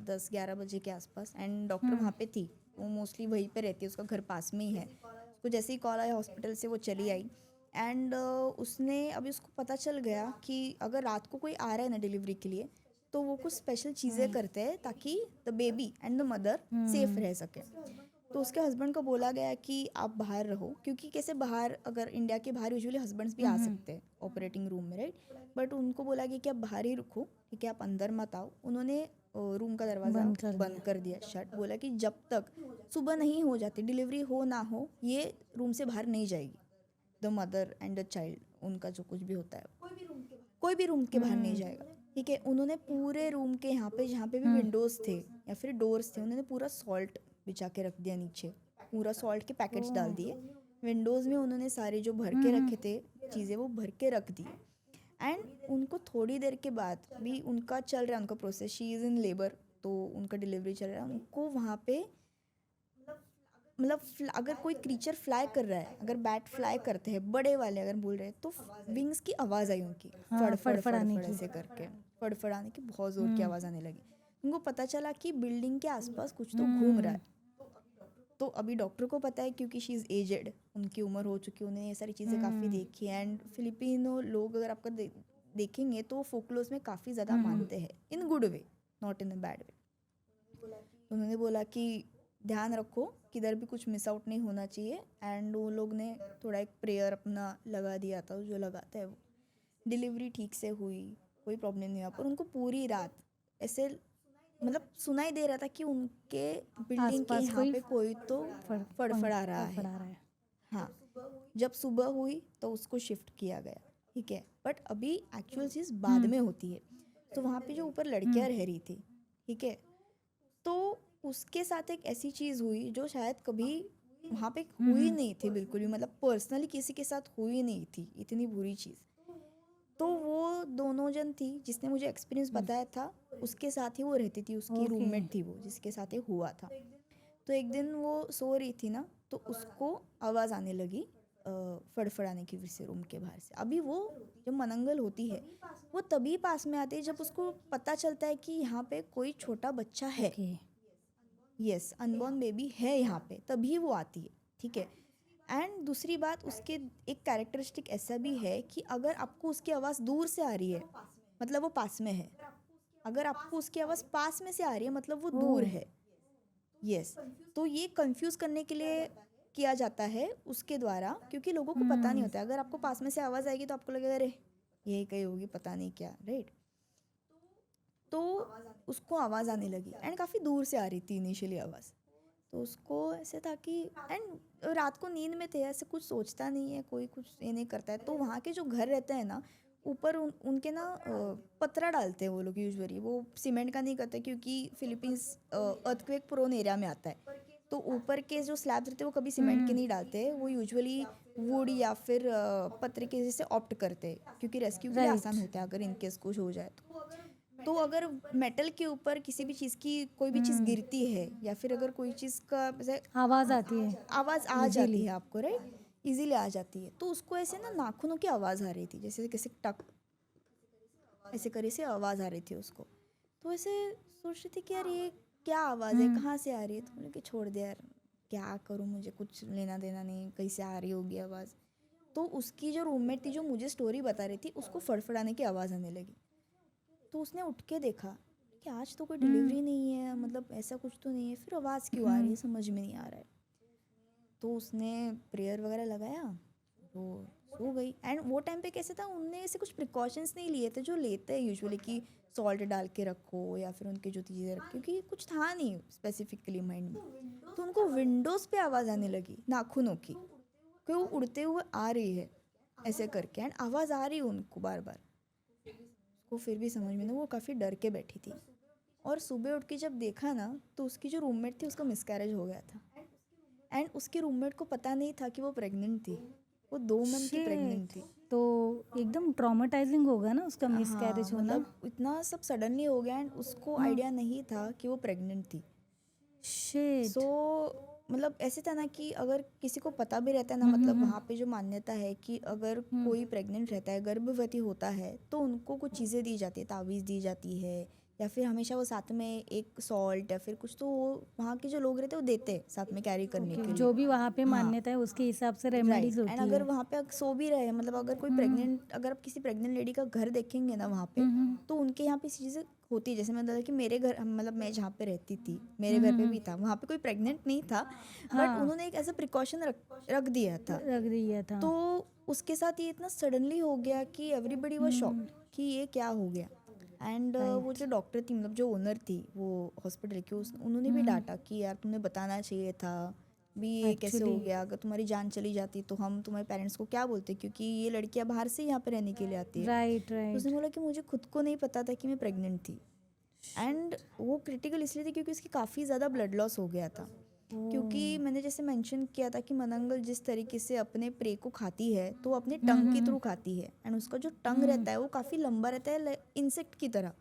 10-11 बजे के आसपास, एंड डॉक्टर वहाँ पे थी। वो मोस्टली वहीं पे रहती है, उसका घर पास में ही है। उसको जैसे ही कॉल आया हॉस्पिटल से, वो चली आई। एंड उसने, अभी उसको पता चल गया कि अगर रात को कोई आ रहा है ना डिलीवरी के लिए, तो वो कुछ स्पेशल चीज़ें करते हैं ताकि the baby and the mother safe रह सके। तो उसके हस्बैंड को बोला गया कि आप बाहर रहो, क्योंकि कैसे बाहर, अगर इंडिया के बाहर यूजुअली हस्बैंड्स भी आ सकते हैं ऑपरेटिंग रूम में, राइट, बट उनको बोला गया कि आप बाहर ही रुको, ठीक है, आप अंदर मत आओ। उन्होंने रूम का दरवाज़ा बंद कर दिया, शट, बोला कि जब तक सुबह नहीं हो जाती, डिलीवरी हो ना हो, ये रूम से बाहर नहीं जाएगी, the mother and the child, उनका जो कुछ भी होता है कोई भी रूम के बाहर नहीं जाएगा, ठीक है। उन्होंने पूरे रूम के यहाँ पे जहाँ पे भी विंडोज़ थे या फिर डोर्स थे, उन्होंने पूरा सॉल्ट बिछा के रख दिया नीचे, पूरा सॉल्ट के पैकेट्स डाल दिए विंडोज़ में। उन्होंने सारे जो भर के रखे थे चीज़ें वो भर के रख दी। एंड उनको थोड़ी देर के बाद भी उनका चल रहा है, उनका process, she is in labour, तो उनका डिलीवरी चल रहा है। उनको वहाँ पे मतलब अगर कोई क्रीचर फ्लाई कर रहा है, अगर बैट फ्लाई करते हैं बड़े वाले अगर बोल रहे हैं, तो विंग्स की आवाज़ आई उनकी, फड़फड़ाने की, ऐसे करके फड़फड़ाने की बहुत ज़ोर की आवाज़ आने लगी। उनको पता चला कि बिल्डिंग के आसपास कुछ तो घूम रहा है। तो अभी डॉक्टर को पता है क्योंकि शी इज़ एजेड, उनकी उम्र हो चुकी है, उन्हें ये सारी चीज़ें काफ़ी देखी है। एंड फिलिपिनो लोग अगर आपका देखेंगे तो फोकलोज में काफ़ी ज़्यादा मानते हैं, in good way, not in a bad way. उन्होंने बोला कि ध्यान रखो, किधर भी कुछ मिस आउट नहीं होना चाहिए। एंड वो लोग ने थोड़ा एक प्रेयर अपना लगा दिया था, जो लगाता है वो। डिलीवरी ठीक से हुई, कोई प्रॉब्लम नहीं हुआ, पर उनको पूरी रात ऐसे मतलब सुनाई दे रहा था कि उनके बिल्डिंग के यहाँ पे कोई तो फड़फड़ा रहा है। हाँ, जब सुबह हुई तो उसको शिफ्ट किया गया, ठीक है, बट अभी एक्चुअल चीज़ बाद में होती है। तो वहाँ पे जो ऊपर लड़कियाँ रह रही थी, ठीक है, तो उसके साथ एक ऐसी चीज़ हुई जो शायद कभी वहाँ पे हुई नहीं थी बिल्कुल भी, मतलब पर्सनली किसी के साथ हुई नहीं थी इतनी बुरी चीज़। तो वो दोनों जन थी जिसने मुझे एक्सपीरियंस बताया था, उसके साथ ही वो रहती थी, उसकी रूममेट थी वो जिसके साथ ये हुआ था। तो एक दिन वो सो रही थी ना, तो उसको आवाज़ आने लगी फड़फड़ाने की फिर से रूम के बाहर से। अभी वो जब मनंगल होती है वो तभी पास में आती है जब उसको पता चलता है कि यहाँ पे कोई छोटा बच्चा है, यस, अनबॉर्न बेबी है यहाँ पे, तभी वो आती है, ठीक है। एंड दूसरी बात, उसके एक कैरेक्टरिस्टिक ऐसा भी है कि अगर आपको उसकी आवाज़ दूर से आ रही है मतलब वो पास में है, अगर आपको उसकी आवाज़ पास में से आ रही है मतलब वो दूर है, यस। तो ये कंफ्यूज करने के लिए किया जाता है उसके द्वारा, क्योंकि लोगों को पता नहीं होता है। अगर आपको पास में से आवाज़ आएगी तो आपको लगेगा अरे यही कहीं होगी, पता नहीं क्या, राइट। तो उसको आवाज़ आने लगी एंड काफ़ी दूर से आ रही थी इनिशियली आवाज़। तो उसको ऐसे था कि, एंड रात को नींद में थे, ऐसे कुछ सोचता नहीं है, कोई कुछ ये नहीं करता है। तो वहाँ के जो घर रहते हैं ना ऊपर, उनके ना पतरा डालते हैं वो लोग यूजुअली, वो सीमेंट का नहीं करते क्योंकि फिलीपींस अर्थक्वेक प्रोन एरिया में आता है। तो ऊपर के जो स्लैब्स रहते हैं वो कभी सीमेंट के नहीं डालते, वो यूजुअली वुड या फिर पत्रे के जैसे ऑप्ट करते हैं, क्योंकि रेस्क्यू के लिए आसान होता है अगर इनकेस कुछ हो जाए तो अगर मेटल के ऊपर किसी भी चीज़ की कोई भी चीज़ गिरती है या फिर अगर कोई चीज़ का जैसे आवाज़ आती है, आवाज़ आ जाती है आपको, राइट, इजीली आ जाती है। तो उसको ऐसे ना नाखूनों की आवाज़ आ रही थी, जैसे किसी टक ऐसे करे से आवाज़ आ रही थी उसको। तो ऐसे सोच रही थी कि यार ये क्या आवाज़ है, कहाँ से आ रही है। तो बोले कि छोड़ दे यार, क्या करूँ, मुझे कुछ लेना देना नहीं, कहीं से आ रही होगी आवाज़। तो उसकी जो रूममेट थी जो मुझे स्टोरी बता रही थी, उसको फड़फड़ाने की आवाज़ आने लगी। तो उसने उठ के देखा कि आज तो कोई डिलीवरी नहीं है, मतलब ऐसा कुछ तो नहीं है, फिर आवाज़ क्यों आ रही है, समझ में नहीं आ रहा है। तो उसने प्रेयर वगैरह लगाया तो सो गई। एंड वो टाइम पे कैसे था, उनने ऐसे कुछ प्रिकॉशंस नहीं लिए थे जो लेते हैं यूजुअली कि सॉल्ट डाल के रखो या फिर उनकी जो चीज़ें रखो, क्योंकि कुछ था नहीं स्पेसिफिकली माइंड में। तो उनको विंडोज़ पे आवाज़ आने लगी नाखूनों की, कि वो उड़ते हुए आ रही है ऐसे करके, एंड आवाज़ आ रही है उनको बार बार। उसको फिर भी समझ में नहीं, वो काफ़ी डर के बैठी थी। और सुबह उठ के जब देखा ना तो उसकी जो रूममेट थी उसका मिसकैरेज हो गया था। एंड उसके रूममेट को पता नहीं था कि वो प्रेग्नेंट थी, वो 2 मंथ की प्रेग्नेंट थी। तो एकदम ट्रॉमेटाइजिंग होगा ना उसका मिसकैरेज होना, मतलब इतना सब सडनली हो गया एंड उसको आइडिया नहीं था कि वो प्रेग्नेंट थी। शिट। सो मतलब ऐसे था ना कि अगर किसी को पता भी रहता है ना, मतलब वहाँ पे जो मान्यता है कि अगर कोई प्रेग्नेंट रहता है, गर्भवती होता है, तो उनको कुछ चीज़ें दी जाती है, तावीज़ दी जाती है, या फिर हमेशा वो साथ में एक सॉल्ट या फिर कुछ तो वो वहाँ के जो लोग रहते हैं वो देते हैं साथ में कैरी करने के लिए। जो भी वहाँ पे हाँ मान्यता है उसके हिसाब से रेमेडीज एंड होती अगर है। वहाँ पे सो भी रहे, मतलब अगर कोई प्रेग्नेंट, अगर आप किसी प्रेग्नेंट लेडी का घर देखेंगे ना वहाँ पे, तो उनके यहाँ पे चीज़ें होती है। जैसे मैं बताया कि मेरे घर, मतलब मैं जहाँ पे रहती थी मेरे घर पे भी था, वहाँ पे कोई प्रेग्नेंट नहीं था, बट उन्होंने एक ऐसा प्रिकॉशन रख दिया था। तो उसके साथ ये इतना सडनली हो गया कि एवरीबडी वाज शॉक्ड कि ये क्या हो गया। एंड वो जो डॉक्टर थी, मतलब जो ओनर थी वो हॉस्पिटल की, उन्होंने भी डांटा कि यार तुमने बताना चाहिए था भी, ये कैसे हो गया, अगर तुम्हारी जान चली जाती तो हम तुम्हारे पेरेंट्स को क्या बोलते, क्योंकि ये लड़कियां बाहर से यहाँ पे रहने के लिए आती है। राइट तो उसने बोला कि मुझे खुद को नहीं पता था कि मैं प्रेग्नेंट थी। एंड वो क्रिटिकल इसलिए थी क्योंकि उसकी काफ़ी ज़्यादा ब्लड लॉस हो गया था। क्योंकि मैंने जैसे मेंशन किया था कि मनंगल जिस तरीके से अपने प्रे को खाती है तो वो अपने टंग के थ्रू खाती है, एंड उसका जो टंग रहता है वो काफ़ी लंबा रहता है, इंसेक्ट की तरह,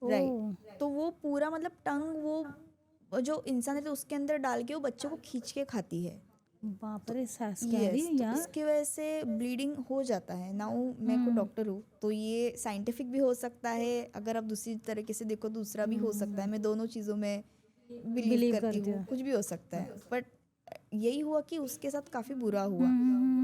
राइट। तो वो पूरा मतलब टंग वो जो इंसान है तो उसके अंदर डाल के वो बच्चे को खींच के खाती है। बाप रे, यस, स्कैरी तो यार। इसकी वजह से ब्लीडिंग हो जाता है। नाउ मैं को डॉक्टर हूँ तो ये साइंटिफिक भी हो सकता है, अगर आप दूसरी तरीके से देखो दूसरा भी हो सकता है। मैं दोनों चीज़ों में बिलीव करती हूँ, कुछ भी हो सकता है। बट यही हुआ कि उसके साथ काफ़ी बुरा हुआ,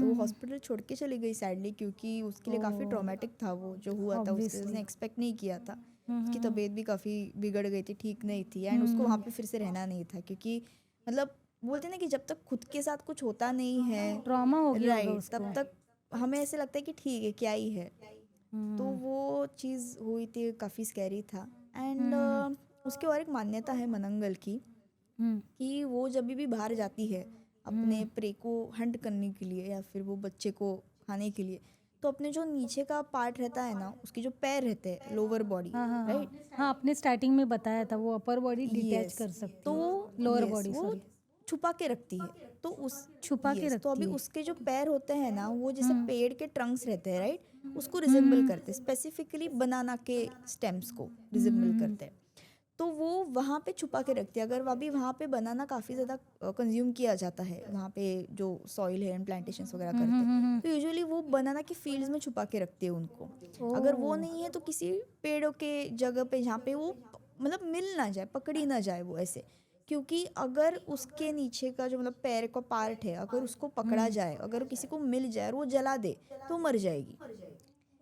तो वो हॉस्पिटल छोड़ के चली गई सैडली, क्योंकि उसके लिए काफ़ी ट्रॉमेटिक था वो जो हुआ था। उसने एक्सपेक्ट नहीं किया था। उसकी तबीयत भी काफ़ी बिगड़ गई थी, ठीक नहीं थी, एंड उसको वहाँ पे फिर से रहना नहीं था, क्योंकि मतलब बोलते हैं ना कि जब तक खुद के साथ कुछ होता नहीं है, ट्रॉमा हो गया होगा राइट, उसको। तब तक हमें ऐसे लगता है कि ठीक है क्या ही है। तो वो चीज़ हुई थी, काफ़ी स्कैरी था। एंड उसकी और एक मान्यता है मनंगल की कि वो जब भी बाहर जाती है अपने प्रे को हंट करने के लिए या फिर वो बच्चे को खाने के लिए, तो अपने जो नीचे का पार्ट रहता है ना, उसके जो पैर रहते हैं, लोअर बॉडी, राइट। हाँ, आपने स्टार्टिंग में बताया था वो अपर बॉडी डिटैच कर सकती तो है, लोअर बॉडी वो सॉरी छुपा के रखती है। तो उस छुपा के तो अभी रखती है। उसके जो पैर होते हैं ना, वो जैसे पेड़ के ट्रंक्स रहते हैं, राइट, उसको रिजेंबल करते हैं, स्पेसिफिकली बनाना के स्टेम्स को रिजेंबल करते हैं। तो वो वहाँ पे छुपा के रखते हैं। अगर अभी वहाँ पे बनाना काफ़ी ज़्यादा कंज्यूम किया जाता है, वहाँ पे जो सॉइल है एंड प्लांटेशंस वगैरह करते हैं, तो यूजुअली वो बनाना की फील्ड्स में छुपा के रखते हैं उनको। अगर वो नहीं है तो किसी पेड़ों के जगह पे जहाँ पे वो मतलब मिल ना जाए, पकड़ी ना जाए वो ऐसे, क्योंकि अगर उसके नीचे का जो मतलब पैर का पार्ट है, अगर उसको पकड़ा जाए, अगर किसी को मिल जाए और वो जला दे तो मर जाएगी।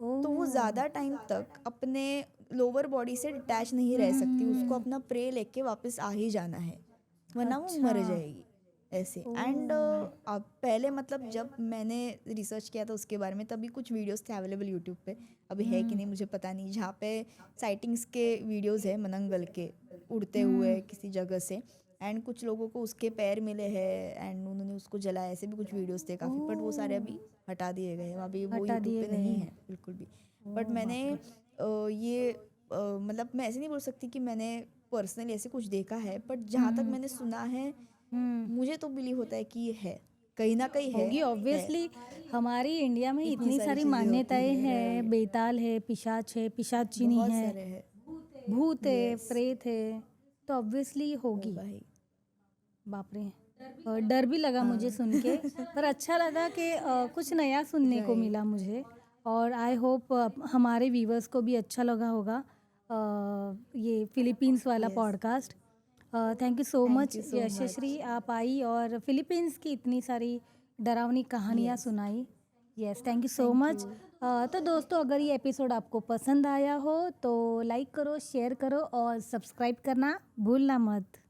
तो वो ज़्यादा टाइम तक अपने लोअर बॉडी से डिटैच नहीं रह सकती, उसको अपना प्रे लेके वापस आ ही जाना है, वरना वो मर जाएगी ऐसे। एंड अब पहले मतलब जब मैंने रिसर्च किया था उसके बारे में, तभी कुछ वीडियोस थे अवेलेबल यूट्यूब पे, अभी है कि नहीं मुझे पता नहीं, जहाँ पे साइटिंग्स के वीडियोस है मनंगल के उड़ते हुए किसी जगह से, एंड कुछ लोगों को उसके पैर मिले हैं एंड उन्होंने उसको जलाया, ऐसे भी कुछ वीडियोस थे काफ़ी, बट वो सारे अभी हटा दिए गए हैं, अभी वो यूट्यूब पे नहीं है बिल्कुल भी। बट मैंने ये मतलब मैं ऐसे नहीं बोल सकती कि मैंने पर्सनली ऐसे कुछ देखा है, बट जहाँ तक मैंने सुना है मुझे तो बिलीव होता है कि ये है, कहीं ना कहीं है, होगी ऑब्वियसली। हमारी इंडिया में इतनी इतनी सारी सारी चीज़ें होती मान्यताएं है, हैं, बेताल है, पिशाच है, पिशाचिनी बहुत है, सारे है, भूत है, प्रेत है, तो ऑब्वियसली होगी। भाई बाप रे, डर भी लगा मुझे सुन के, पर अच्छा लगा कि कुछ नया सुनने को मिला मुझे, और आई होप हमारे व्यूवर्स को भी अच्छा लगा होगा ये फिलीपींस वाला podcast. Thank you so much Yashashri, आप आई और फिलीपींस की इतनी सारी डरावनी कहानियाँ सुनाई। Yes, thank you so much. तो दोस्तों, अगर ये एपिसोड आपको पसंद आया हो तो लाइक करो, शेयर करो और सब्सक्राइब करना भूलना मत।